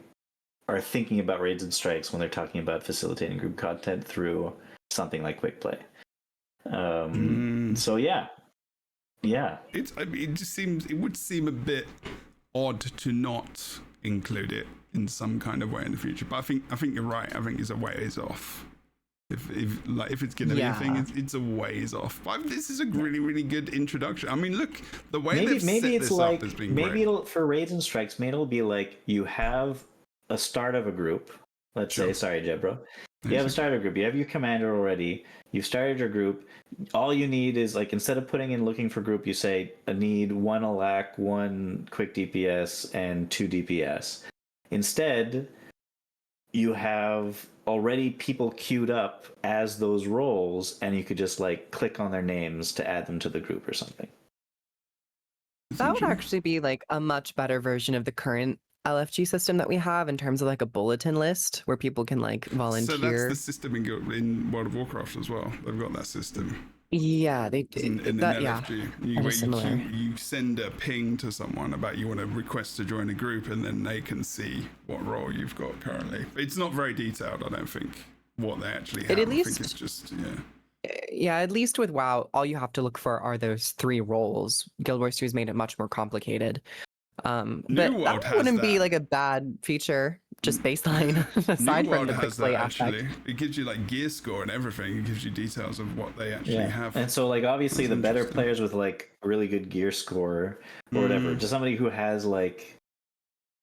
are thinking about raids and strikes when they're talking about facilitating group content through something like Quickplay. So yeah. It would seem a bit odd to not include it in some kind of way in the future. But I think you're right. I think it's a ways off. If it's gonna be a thing, it's a ways off. But this is a really, really good introduction. I mean, look, the way they've set this up has been great. Maybe it'll, for raids and strikes, maybe it'll be like you have a start of a group. Let's say, sorry, Jebro. You have a starter group. You have your commander already. You've started your group. All you need is, like, instead of putting in looking for group, you say, I need 1 alac, 1 quick DPS, and 2 DPS. Instead, you have already people queued up as those roles, and you could just, like, click on their names to add them to the group or something. That would actually be, like, a much better version of the current LFG system that we have, in terms of like a bulletin list where people can like volunteer. So that's the system in World of Warcraft as well. They've got that system. Yeah, they in that. LFG. You send a ping to someone about you want to request to join a group, and then they can see what role you've got currently. It's not very detailed, I don't think, what they actually have. At least, I think it's just Yeah, at least with WoW, all you have to look for are those 3 roles. Guild Wars 2 has made it much more complicated. But that wouldn't be like a bad feature, just baseline, aside from the Quickplay aspect. Actually. It gives you like gear score and everything. It gives you details of what they actually have. And so, like, obviously the better players with like really good gear score or whatever, just somebody who has like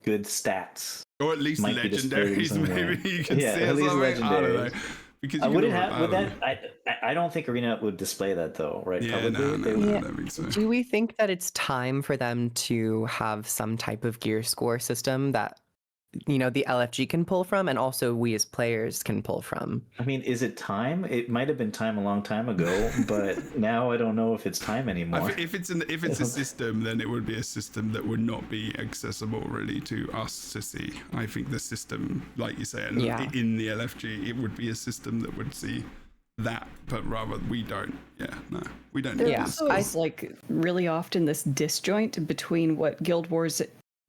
good stats, or at least legendaries, maybe you can see at least legendaries. I don't know. Because I don't think Arena would display that though, right? Yeah, no, I don't think so. Do we think that it's time for them to have some type of gear score system that, you know, the LFG can pull from, and also we as players can pull from? I mean, is it time? It might have been time a long time ago, but now I don't know if it's time anymore. If it's a system, then it would be a system that would not be accessible really to us to see. I think the system, like you say, in the LFG, it would be a system that would see that, but rather we don't. We don't. There's also like really often this disjoint between what Guild Wars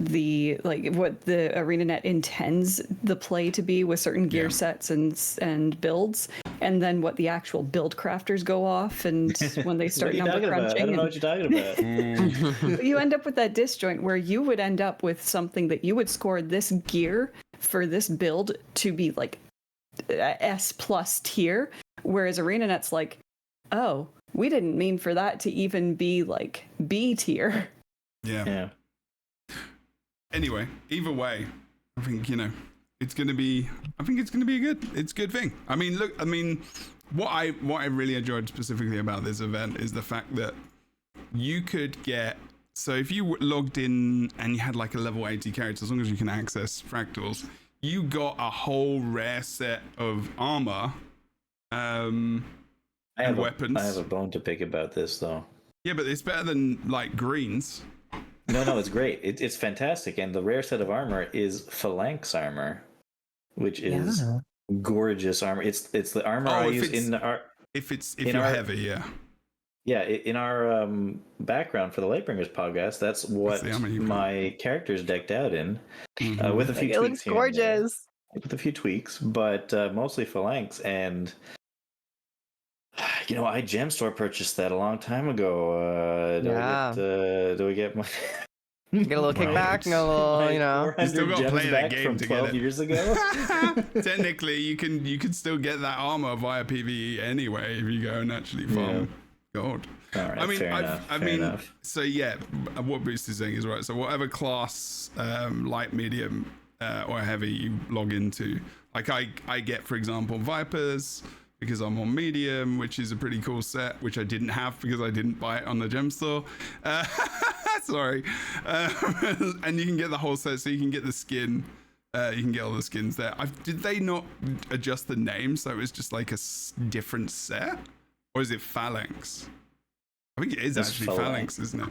what the ArenaNet intends the play to be with certain gear sets and builds, and then what the actual build crafters go off and when they start number crunching. I don't know what you're talking about. You end up with that disjoint where you would end up with something that you would score this gear for this build to be like S+ tier, whereas ArenaNet's like, oh, we didn't mean for that to even be like B tier. Yeah. Anyway, either way, I think it's gonna be a good thing. I mean, look, what I really enjoyed specifically about this event is the fact that you could get, so if you logged in and you had like a level 80 character, as long as you can access fractals, you got a whole rare set of armor. I and weapons. I have a bone to pick about this, though. Yeah, but it's better than like greens. No, it's great. It's fantastic, and the rare set of armor is phalanx armor, which is gorgeous armor. It's the armor I use in our. If you're heavy, yeah. Yeah, in our background for the Lightbringers podcast, that's what my character's decked out in, with a few tweaks. It looks gorgeous. With a few tweaks, but mostly phalanx. And I gem store purchased that a long time ago. Do we get my? Get a little kickback, and a little, You still got to play that game from to 12 get it. years ago. Technically, you can still get that armor via PvE anyway if you go and actually farm gold. All right, I mean, so yeah, what Boost is saying is right. So whatever class, light, medium, or heavy you log into, like I get, for example, Vipers because I'm on medium, which is a pretty cool set, which I didn't have because I didn't buy it on the gem store. Sorry. And you can get the whole set, so you can get the skin. You can get all the skins there. Did they not adjust the name so it was just like a different set? Or is it Phalanx? I think it is actually Phalanx, isn't it?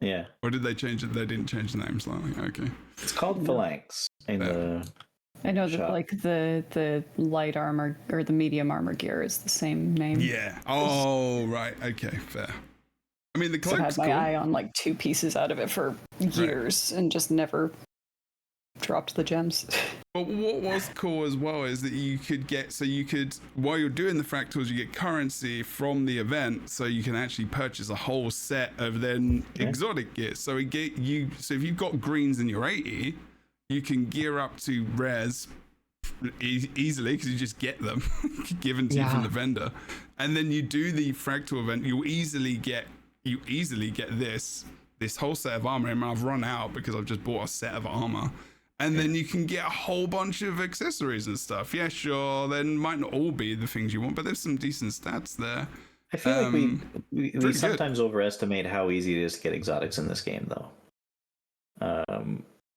Yeah. Or did they change it? They didn't change the name slightly. Okay. It's called Phalanx in the I know that shop. like the light armor or the medium armor gear is the same name. Yeah. Oh, right. Okay, fair. I mean, the So I cloak's had my cool. eye on like 2 pieces out of it for years and just never dropped the gems. But what was cool as well is that while you're doing the fractals, you get currency from the event, so you can actually purchase a whole set of then exotic gear. So if you've got greens in your 80, you can gear up to rares easily because you just get them given to you from the vendor, and then you do the fractal event. You easily get this whole set of armor, and I've run out because I've just bought a set of armor. And then you can get a whole bunch of accessories and stuff. Yeah, sure. Then might not all be the things you want, but there's some decent stats there. I feel like we sometimes overestimate how easy it is to get exotics in this game, though.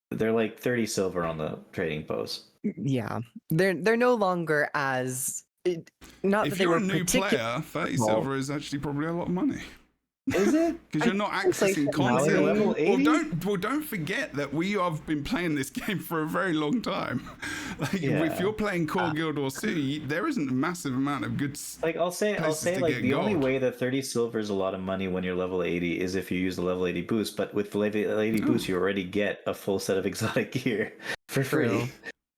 They're like 30 silver on the trading post. Yeah, they're no longer as not If that they you're were a new player, 30 silver is actually probably a lot of money. Is it? Because you're not accessing Now content. you're level 80? Don't forget that we have been playing this game for a very long time. If you're playing Core Guild Wars 2, there isn't a massive amount of good. I'll say like the only way that 30 silver is a lot of money when you're level 80 is if you use the level 80 boost. But with the level 80 boost, you already get a full set of exotic gear for free.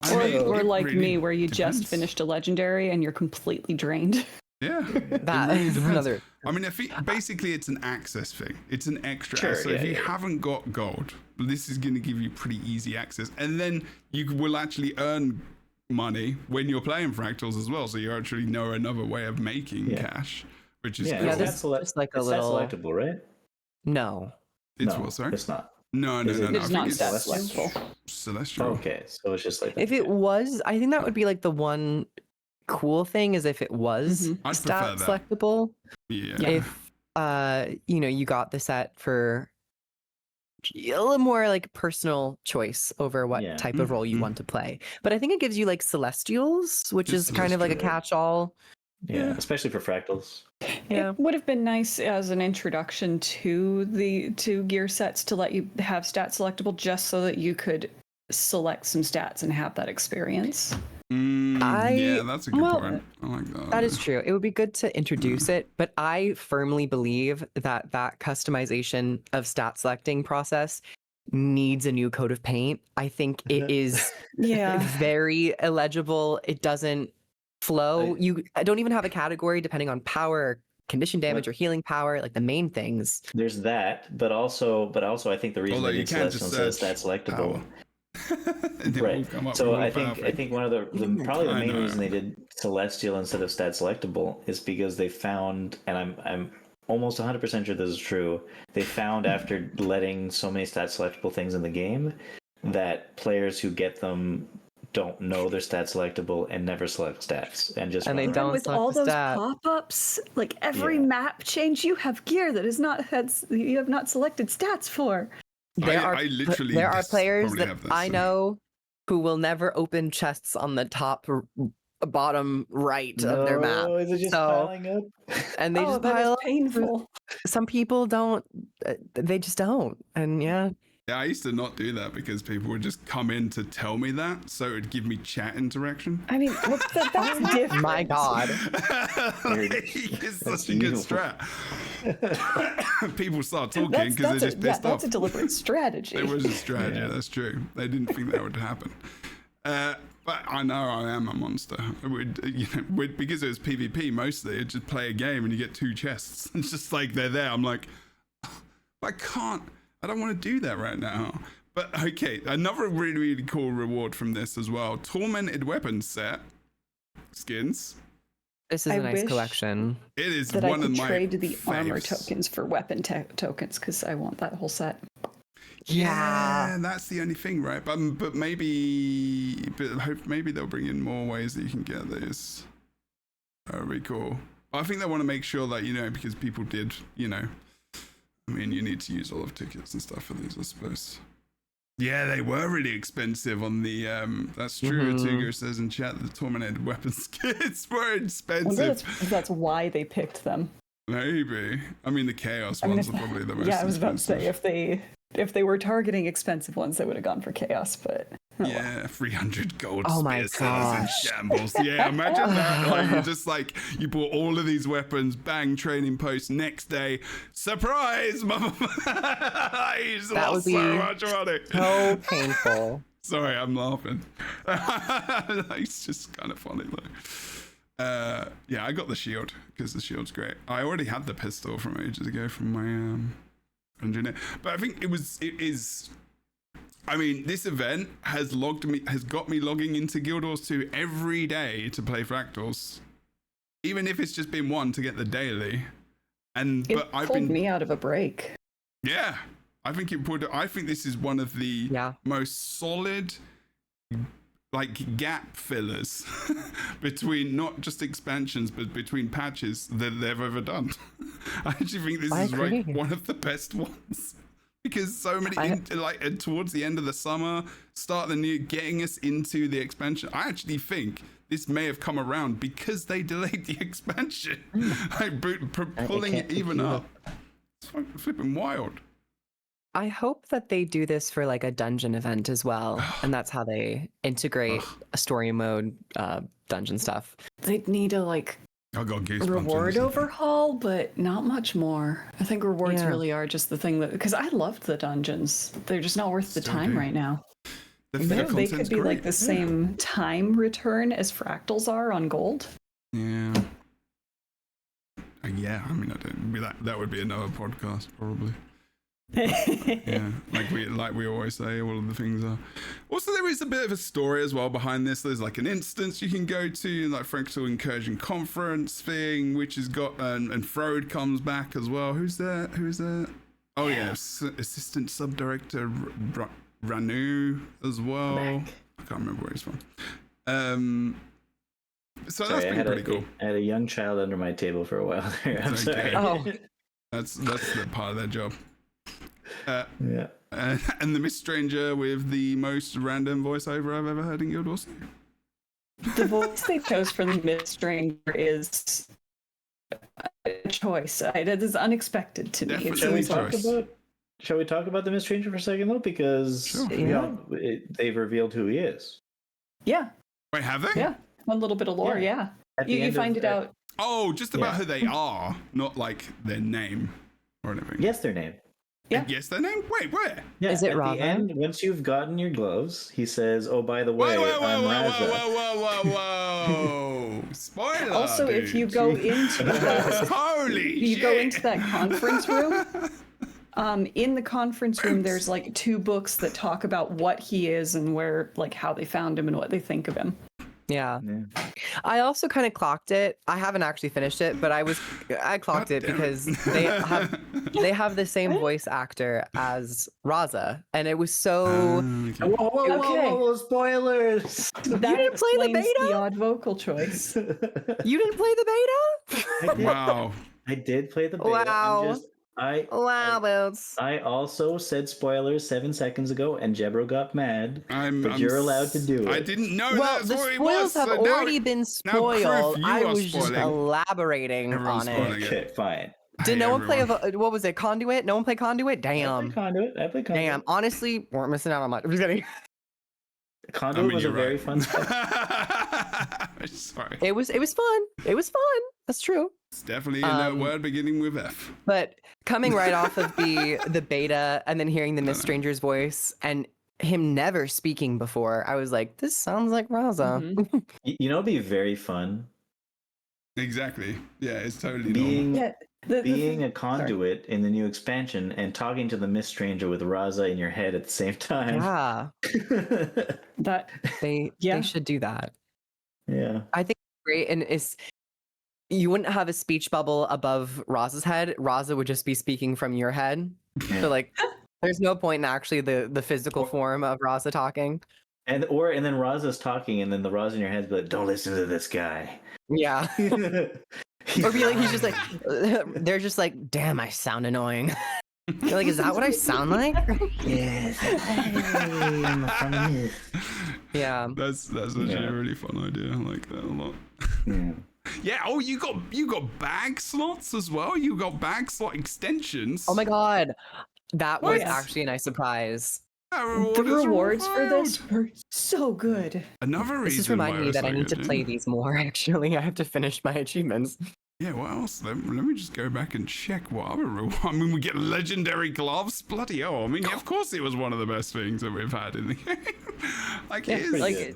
Or like really me, where you depends. just finished a legendary and you're completely drained. Yeah, that is another. I mean, basically it's an access thing. It's an extra. Sure, so if you haven't got gold, this is going to give you pretty easy access, and then you will actually earn money when you're playing fractals as well. So you actually know another way of making cash, which is cool. Yeah, this is just like a little selectable, right? No, It's no, what? Sorry, it's not. No. It's I not think it's stat selectable. celestial. Okay, so it's just like if it was, I think that would be like the one cool thing is if it was I'd stat prefer that. selectable. Yeah. If you got the set for a little more like personal choice over what type of role you want to play. But I think it gives you like celestials, which is kind of like a catch-all. Yeah, especially for fractals. Yeah. It would have been nice as an introduction to the gear sets to let you have stat selectable, just so that you could select some stats and have that experience. Yeah, that's a good point. I like that. That is true. It would be good to introduce it, but I firmly believe that customization of stat selecting process needs a new coat of paint. I think it is very illegible. It doesn't flow. I don't even have a category depending on power, condition damage, or healing power, like the main things. There's that, but also I think the reason they did Celestial instead of stat selectable. Right. So I think one of the probably the main reason they did Celestial instead of stat selectable is because they found, and I'm almost 100% sure this is true, they found after letting so many stat selectable things in the game that players who get them don't know they're stat selectable and never select stats and they don't with select all the those stat. pop-ups, like every map change, you have gear that you have not selected stats for. There are players probably that have this, I so. know who will never open chests on the top bottom right of their map. Is it just piling up? And they just that pile is up. painful. Some people don't. They just don't. And yeah. Yeah, I used to not do that because people would just come in to tell me that, so it would give me chat interaction. I mean, that's different. My God. It's such a good strat. People start talking because they're just pissed off. That's a deliberate strategy. It was a strategy, that's true. They didn't think that would happen. But I know I am a monster. Because it was PvP mostly, it'd just play a game and you get 2 chests. It's just like they're there. I'm like, I don't want to do that right now. But okay, another really, really cool reward from this as well. Tormented weapons set skins. This is a nice collection. It is that one I of could my trade the faves. armor tokens for weapon tokens because I want that whole set. Yeah, that's the only thing, right? But maybe they'll bring in more ways that you can get this. That would be cool. I think they want to make sure that, because people did, I mean, you need to use all of tickets and stuff for these, I suppose. Yeah, they were really expensive on the, that's true. Tugo says in chat, the tormented weapons kits were expensive. That's why they picked them. Maybe. I mean, the chaos ones are probably the most Yeah, I was about to expensive. say, if they were targeting expensive ones, they would have gone for chaos, but... Yeah, 300 gold my spear sellers in gosh. shambles. Yeah, imagine that. Like, you're just like, you bought all of these weapons, bang, trading post, next day, surprise, motherfucker! You just That lost would be so much money. so painful. Sorry, I'm laughing. It's just kind of funny, though. Yeah, I got the shield, because the shield's great. I already had the pistol from ages ago from my engineer. But I think it is... I mean, this event has got me logging into Guild Wars 2 every day to play Fractals, even if it's just been one to get the daily. But I've pulled been me out of a break. Yeah, I think this is one of the most solid, like, gap fillers between not just expansions but between patches that they've ever done. I actually think this is like one of the best ones. Because so many, towards the end of the summer, start of the new, getting us into the expansion. I actually think this may have come around because they delayed the expansion. Like, pulling it even up. It's flipping wild. I hope that they do this for like a dungeon event as well. And that's how they integrate a story mode dungeon stuff. They'd need a I got goosebumps. reward overhaul, but not much more. I think rewards really are just the thing that, because I loved the dungeons. They're just not worth the time right now. They could be like the same time return as fractals are on gold. Yeah. Yeah, I mean, that would be another podcast probably. Yeah, like we always say, all of the things are. Also, there is a bit of a story as well behind this. There's like an instance you can go to, like Fractal Incursion conference thing, which has got and Frode comes back as well. Who's there? Oh yeah, assistant sub-director Ranu as well. I can't remember where he's from. So that's been pretty cool. I had a young child under my table for a while there. I'm sorry. Oh, that's the part of their job. Yeah. And the Miss Stranger with the most random voiceover I've ever heard in Guild Wars. The voice they chose for the Miss Stranger is a choice. It is unexpected to me. Shall we talk about the Miss Stranger for a second though? Because they've revealed who he is. Yeah. Wait, have they? Yeah. One little bit of lore, yeah. You find it out. Oh, just about who they are, not like their name or anything. Yes, their name. Yeah. Yes, their name? Wait, where? Yeah, is it at Raza? the end, once you've gotten your gloves, he says, "Oh, by the way, I'm Raza." Whoa. Spoiler. Also, dude. if you go into go into that conference room, in the conference room, there's like 2 books that talk about what he is and where, like, how they found him and what they think of him. Yeah. I also kind of clocked it. I haven't actually finished it, but I clocked it because they have the same voice actor as Raza, and it was so. Whoa, spoilers! That didn't play the explains beta? the odd vocal choice. You didn't play the beta? Wow. I did play the beta. Wow. I also said spoilers 7 seconds ago, and Jebro got mad. But you're allowed to do it. I didn't know Well, that's the what it spoils was. have so already been now, spoiled. you I are was just spoiling. elaborating Everyone's on spoiling it. Okay, fine. Did Hey, no one play everyone. what was it? Conduit? No one play Conduit? I Damn. play Conduit. Damn. Honestly, we're missing out on much. I'm just kidding. Conduit was a very fun spell. Sorry. It was fun. It was fun. That's true. It's definitely a word beginning with F. But coming right off of the beta and then hearing the Miss Stranger's voice and him never speaking before, I was like, this sounds like Raza. Mm-hmm. You know, it'd be very fun. Exactly. Yeah, it's totally Being normal. being a conduit in the new expansion and talking to the Miss Stranger with Raza in your head at the same time. Yeah, That they should do that. Yeah. I think it's great, and you wouldn't have a speech bubble above Raza's head. Raza would just be speaking from your head. So like, there's no point in actually the physical form of Raza talking. And then Raza's talking, and then the Raza in your head's like, "Don't listen to this guy." Yeah. Or be like, he's just like, they're just like, damn, I sound annoying. You're like, is that what I sound like? Yes. Yeah. That's actually a really fun idea. I like that a lot. Yeah. Yeah. Oh, you got bag slots as well. You got bag slot extensions. Oh my god, that was Yes. actually a nice surprise. the rewards for this were so good. Another reason. This just why reminded me was that so I need to good, play yeah. these more. Actually, I have to finish my achievements. Yeah, what else? Let me just go back and check what other reward. I mean, we get legendary gloves. Bloody hell! I mean, of course, it was one of the best things that we've had in the game. Like, Yeah, it is. like it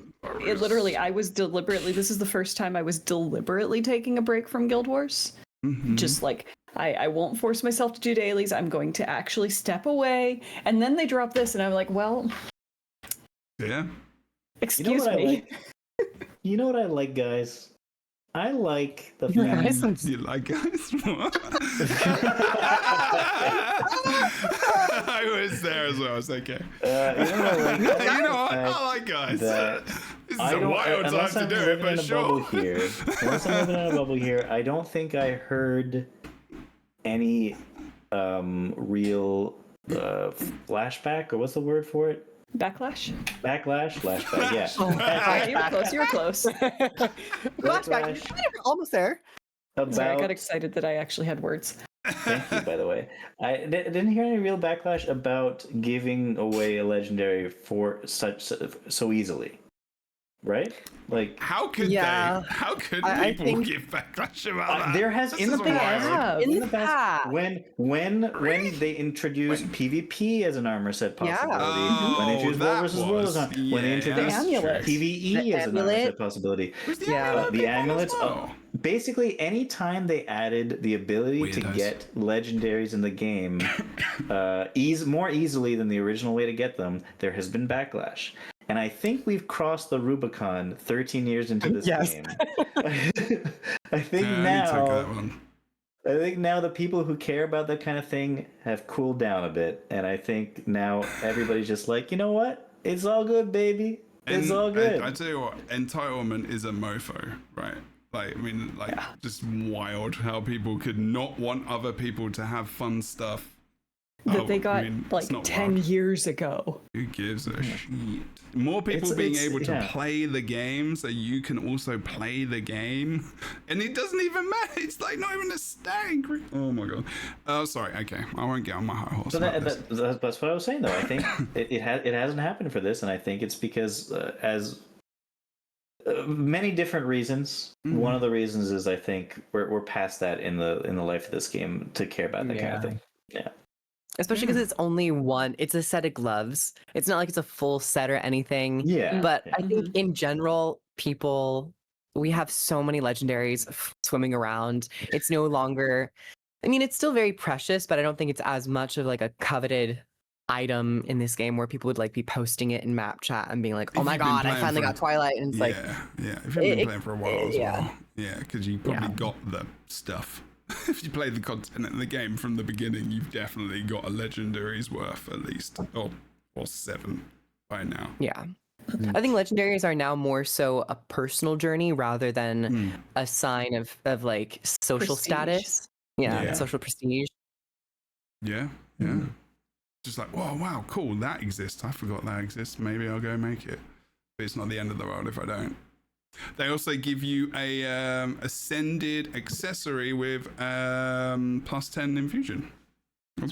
literally. I was deliberately. This is the first time I was deliberately taking a break from Guild Wars. Mhm. Just like I won't force myself to do dailies. I'm going to actually step away. And then they drop this, and I'm like, well, Yeah. excuse what I me. like? You know what I like, guys? I like the Your fact eyes are- You like guys? What? I was there as well. It's okay. you know what I like? You know what? fact I like guys. that This is I a don't, wild time unless to I'm do it, living in but a bubble sure. here. Unless I'm living in a bubble here, I don't think I heard any real flashback, or what's the word for it? Backlash. Backlash, flashback. Yeah. You were close. You were close. Flashback. You're almost there. Sorry, I got About, excited that I actually had words. thank you, by the way. I didn't hear any real backlash about giving away a legendary for so easily, right? Like, How could Yeah. they? How could I people think- give backlash about that? there has This in the is past, wild. In in the the past, past. when they introduced PvP as an armor set Yeah. possibility, when they introduced that world versus world was- as when they yeah, introduced that's amulet. PvE The as an armor amulet. set possibility. Was the Yeah. amulet The big one as amulets, well? basically, anytime they added the ability to Weirdos. get legendaries in the game more easily than the original way to get them, there has been backlash. And I think we've crossed the Rubicon 13 years into this Yes. game. I think Yeah, I took that now, one. I think now the people who care about that kind of thing have cooled down a bit, and I think now everybody's just like, you know what? It's all good, baby. It's all good. I tell you what, entitlement is a mofo, right? Like, I mean, like, just wild how people could not want other people to have fun stuff. That they got I mean, like it's not 10 wild. years ago. Who gives a shit? More people being able to play the game so you can also play the game. And it doesn't even matter. It's like not even a stag. Oh my god. Oh, sorry. Okay. I won't get on my high horse. So about this. that's what I was saying, though. I think it hasn't happened for this, and I think it's because as many different reasons. Mm-hmm. One of the reasons is I think we're past that in the life of this game to care about that kind of thing. Yeah. Especially because it's only one. It's a set of gloves. It's not like it's a full set or anything. Yeah. But yeah. I think in general, we have so many legendaries swimming around. It's no longer, I mean, it's still very precious, but I don't think it's as much of like a coveted item in this game where people would like be posting it in map chat and being like, oh If my you've been god, I playing finally for- got Twilight. And it's like, yeah. If you've been it- playing for a while as yeah. well. Yeah, because you probably got the stuff. If you played the content in the game from the beginning, you've definitely got a legendary's worth at least, or 7 by now. yeah. I think legendaries are now more so a personal journey rather than a sign of like social Prestige. status. Yeah, Yeah. social prestige. Yeah. Just like, whoa, wow, cool, that exists. I forgot that exists. Maybe I'll go make it. But it's not the end of the world if I don't. They also give you a ascended accessory with plus 10 infusion.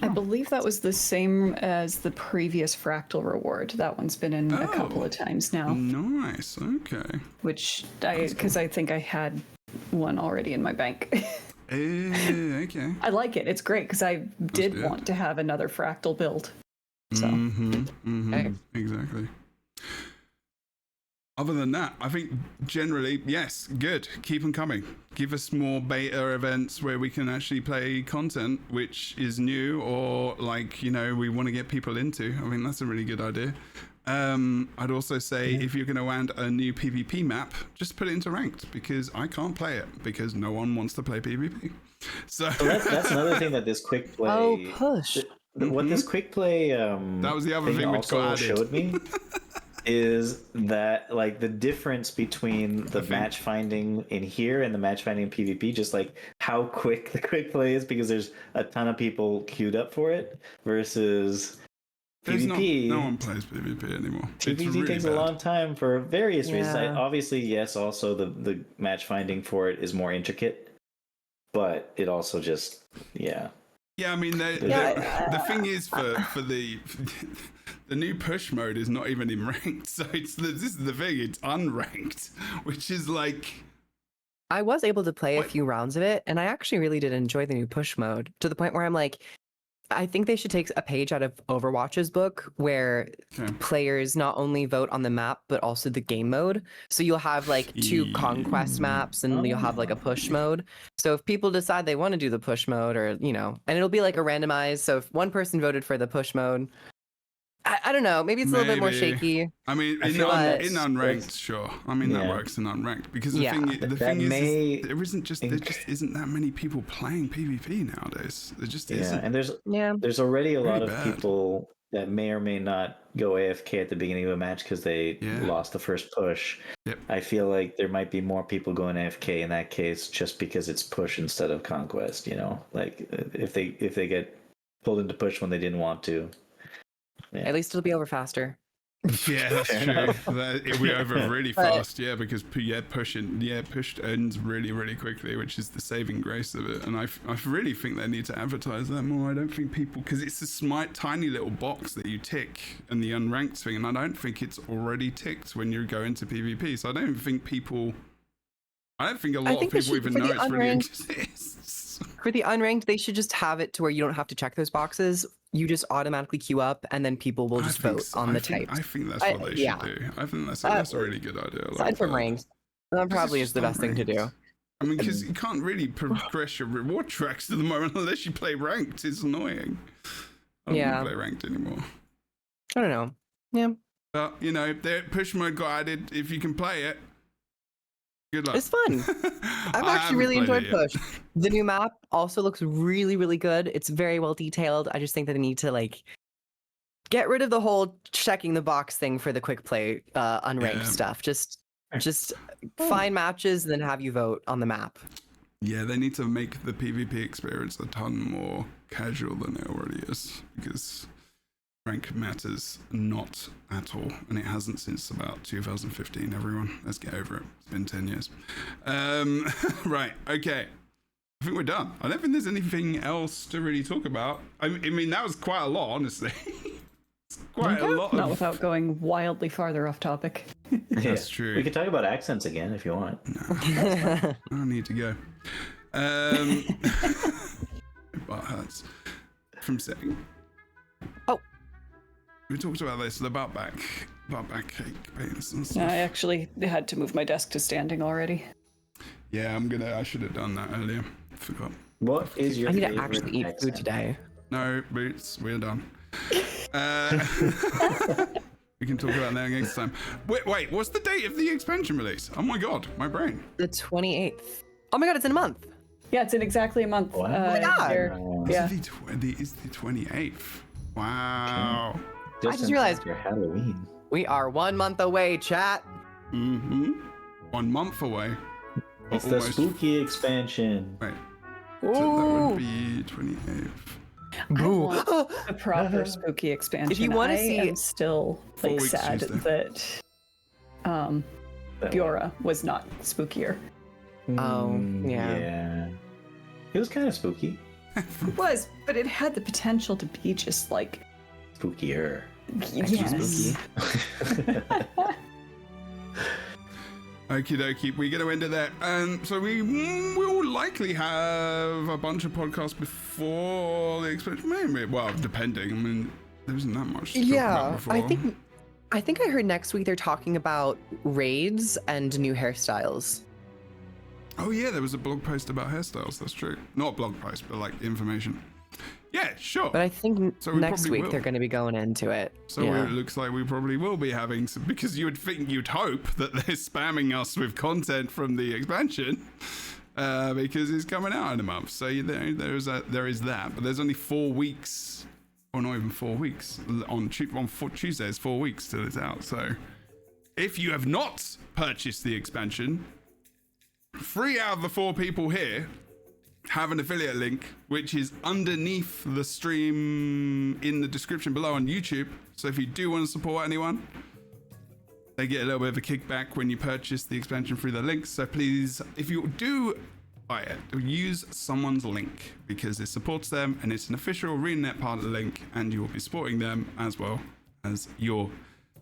I believe that was the same as the previous fractal reward. That one's been in a couple of times now. Nice. Okay. Which because I think I had one already in my bank. Okay. I like it. It's great because I did want to have another fractal build. So. Exactly. Other than that, I think generally, yes, good. Keep them coming. Give us more beta events where we can actually play content which is new or like, we want to get people into. I mean, that's a really good idea. I'd also say if you're going to add a new PvP map, just put it into ranked because I can't play it because no one wants to play PvP. So that's another thing that this quick play. Oh, push. What this quick play that was the other thing which also got added. showed me is that like the difference between the match finding in here and the match finding in PvP, just like how quick the quick play is because there's a ton of people queued up for it versus PvP. No one plays PvP anymore. PvP really takes bad. a long time for various reasons. Yeah. Obviously, yes, also the match finding for it is more intricate, but it also just Yeah, I mean, the thing is for the new push mode is not even in ranked, so this is the thing. It's unranked, which is like. I was able to play a few rounds of it, and I actually really did enjoy the new push mode to the point where I'm like, I think they should take a page out of Overwatch's book where players not only vote on the map, but also the game mode. So you'll have like 2 conquest maps and you'll have like a push mode. So if people decide they want to do the push mode or, and it'll be like a randomized. So if one person voted for the push mode, I don't know. Maybe it's a little bit more shaky. I mean, in unranked, sure. I mean, that works in unranked because the thing is, there just isn't that many people playing PvP nowadays. There just isn't. And there's already a lot of people that may or may not go AFK at the beginning of a match because they lost the first push. Yep. I feel like there might be more people going AFK in that case just because it's push instead of conquest. Like if they get pulled into push when they didn't want to. Yeah. At least it'll be over faster. Yeah, that's true. It'll be over really fast, because push ends really, really quickly, which is the saving grace of it. And I really think they need to advertise that more. I don't think people, because it's a tiny little box that you tick and the unranked thing, and I don't think it's already ticked when you go into PvP. So I don't think a lot of people even know it's really exists. For the unranked, they should just have it to where you don't have to check those boxes. You just automatically queue up, and then people will just vote on the types. I think that's what they should do. I think that's a really good idea. Aside from ranked, that probably is the best thing to do. I mean, because you can't really progress your reward tracks at the moment unless you play ranked. It's annoying. I don't play ranked anymore. I don't know. Yeah. But, the push mode got added. If you can play it, good luck. It's fun. I've actually really enjoyed Push. The new map also looks really, really good. It's very well detailed. I just think that they need to get rid of the whole checking the box thing for the quick play unranked stuff. Just find matches and then have you vote on the map. Yeah, they need to make the PvP experience a ton more casual than it already is, because rank matters not at all, and it hasn't since about 2015. Everyone, let's get over it. It's been 10 years. Right, okay. I think we're done. I don't think there's anything else to really talk about. I mean, that was quite a lot, honestly. It's quite a lot. Not without going wildly farther off topic. That's true. We could talk about accents again if you want. No, I need to go. Butt hurts from sitting. Oh. We talked about this, the butt back cake pains and stuff. I actually had to move my desk to standing already. Yeah, I should have done that earlier. Forgot. What is your I need to favorite actually eat accent? food today. No, Boots, we're done. We can talk about that next time. Wait, what's the date of the expansion release? Oh my god, my brain. The 28th. Oh my god, it's in a month. Yeah, it's in exactly a month. Oh my god. Yeah. It's the 28th. Wow. I just realized for Halloween. We are 1 month away, chat. 1 month away. It's the spooky expansion. Right. So that would be 28th. I want a proper spooky expansion. If you wanna see- I am still 4 like weeks sad Tuesday. that Biora was not spookier. Oh, yeah. Yeah. It was kind of spooky. It was, but it had the potential to be just like Spookier. yes. Okie dokie, we're going to end it there. So we will likely have a bunch of podcasts before the expansion. Maybe, well, depending. I mean, there isn't that much to talk about before. I think I heard next week they're talking about raids and new hairstyles. Oh yeah, there was a blog post about hairstyles. That's true. Not a blog post, but like information. Yeah, sure. But I think So we next probably week will. they're going to be going into it. So yeah. it looks like we probably will be having some, because you'd hope that they're spamming us with content from the expansion, because it's coming out in a month. So there is that. But there's only 4 weeks, or not even 4 weeks. On Tuesday, it's 4 weeks till it's out. So if you have not purchased the expansion, 3 out of the 4 people here have an affiliate link, which is underneath the stream in the description below on YouTube. So if you do want to support anyone, they get a little bit of a kickback when you purchase the expansion through the links. So please, if you do buy it, use someone's link, because it supports them and it's an official ReNet partner link, and you will be supporting them as well as your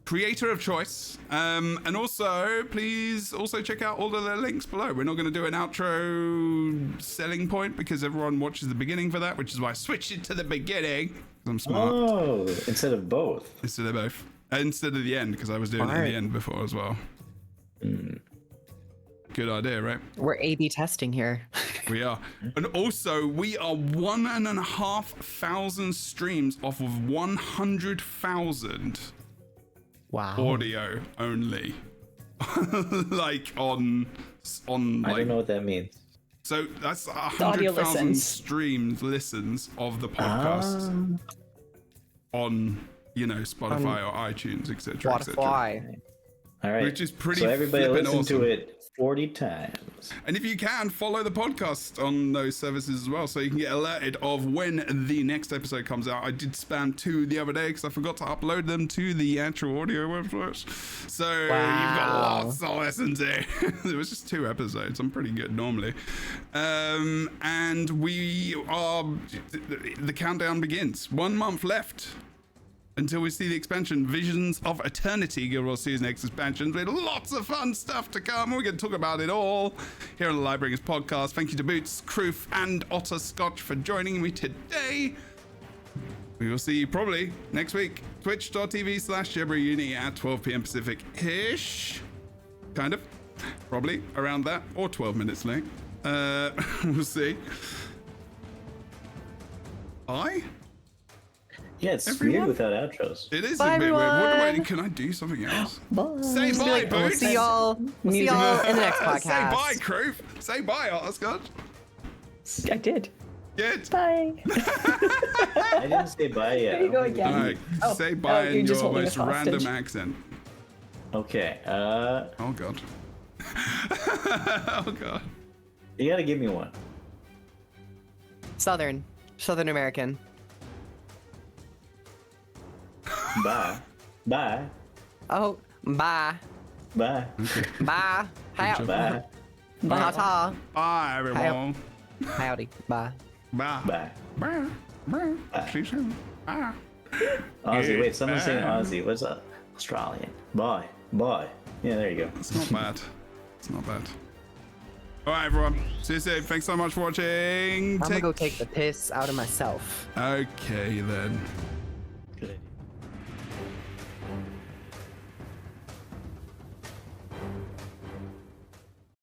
creator of choice. And also, please also check out all of the links below. We're not going to do an outro selling point because everyone watches the beginning for that, which is why I switched it to the beginning, because I'm smart. Oh, instead of both. Instead of both. Instead of the end, because I was doing it at the end before as well. Good idea, right? We're A/B testing here. We are. And also, we are 1,500 streams off of 100,000 Wow. audio only. Like on I like, don't know what that means. so that's audio 100,000 listens. listens of the podcast on, Spotify or iTunes, etc. Spotify. All right. Which is pretty So everybody flippin' listen awesome. to it 40 times. And if you can, follow the podcast on those services as well, so you can get alerted of when the next episode comes out. I did spam 2 the other day because I forgot to upload them to the actual audio website. So you've got lots of lessons here. It was just 2 episodes. I'm pretty good normally. And we are, the countdown begins. 1 month left until we see the expansion, Visions of Eternity, Guild Wars Season X expansions, with lots of fun stuff to come. We're going to talk about it all here on the Lightbringers podcast. Thank you to Boots, Kroof, and Otter Scotch for joining me today. We will see you probably next week. Twitch.tv/JebbraUni at 12 p.m. Pacific-ish. Kind of. Probably around that, or 12 minutes late. We'll see. Bye. Yeah, it's Everyone? weird without outros. It is Bye, a bit weird. What do everyone. Can I do something else? Bye. Say bye, We'll Boots. see y'all. We'll see y'all in the next podcast. Say bye, Kroof. Say bye, Otterscotch. I did. Good. Bye. I didn't say bye yet. There you go I don't think All again. right. Say bye you're in just your holding most us hostage. random accent. Okay. Oh, God. Oh, God. You gotta give me one. Southern American. Bye. Bye. Oh, bye. Bye. Bye. Hi. Bye. Ta-ta. Bye, everyone. Howdy. Bye. Bye. Bye. Bye. Bye. See you soon. Bye. Aussie. Wait, someone's saying Bye. Aussie. What's up? Australian. Bye. Bye. Yeah, there you go. It's not bad. It's not bad. All right, everyone. See you soon. Thanks so much for watching. I'm gonna go take the piss out of myself. Okay, then. Good idea.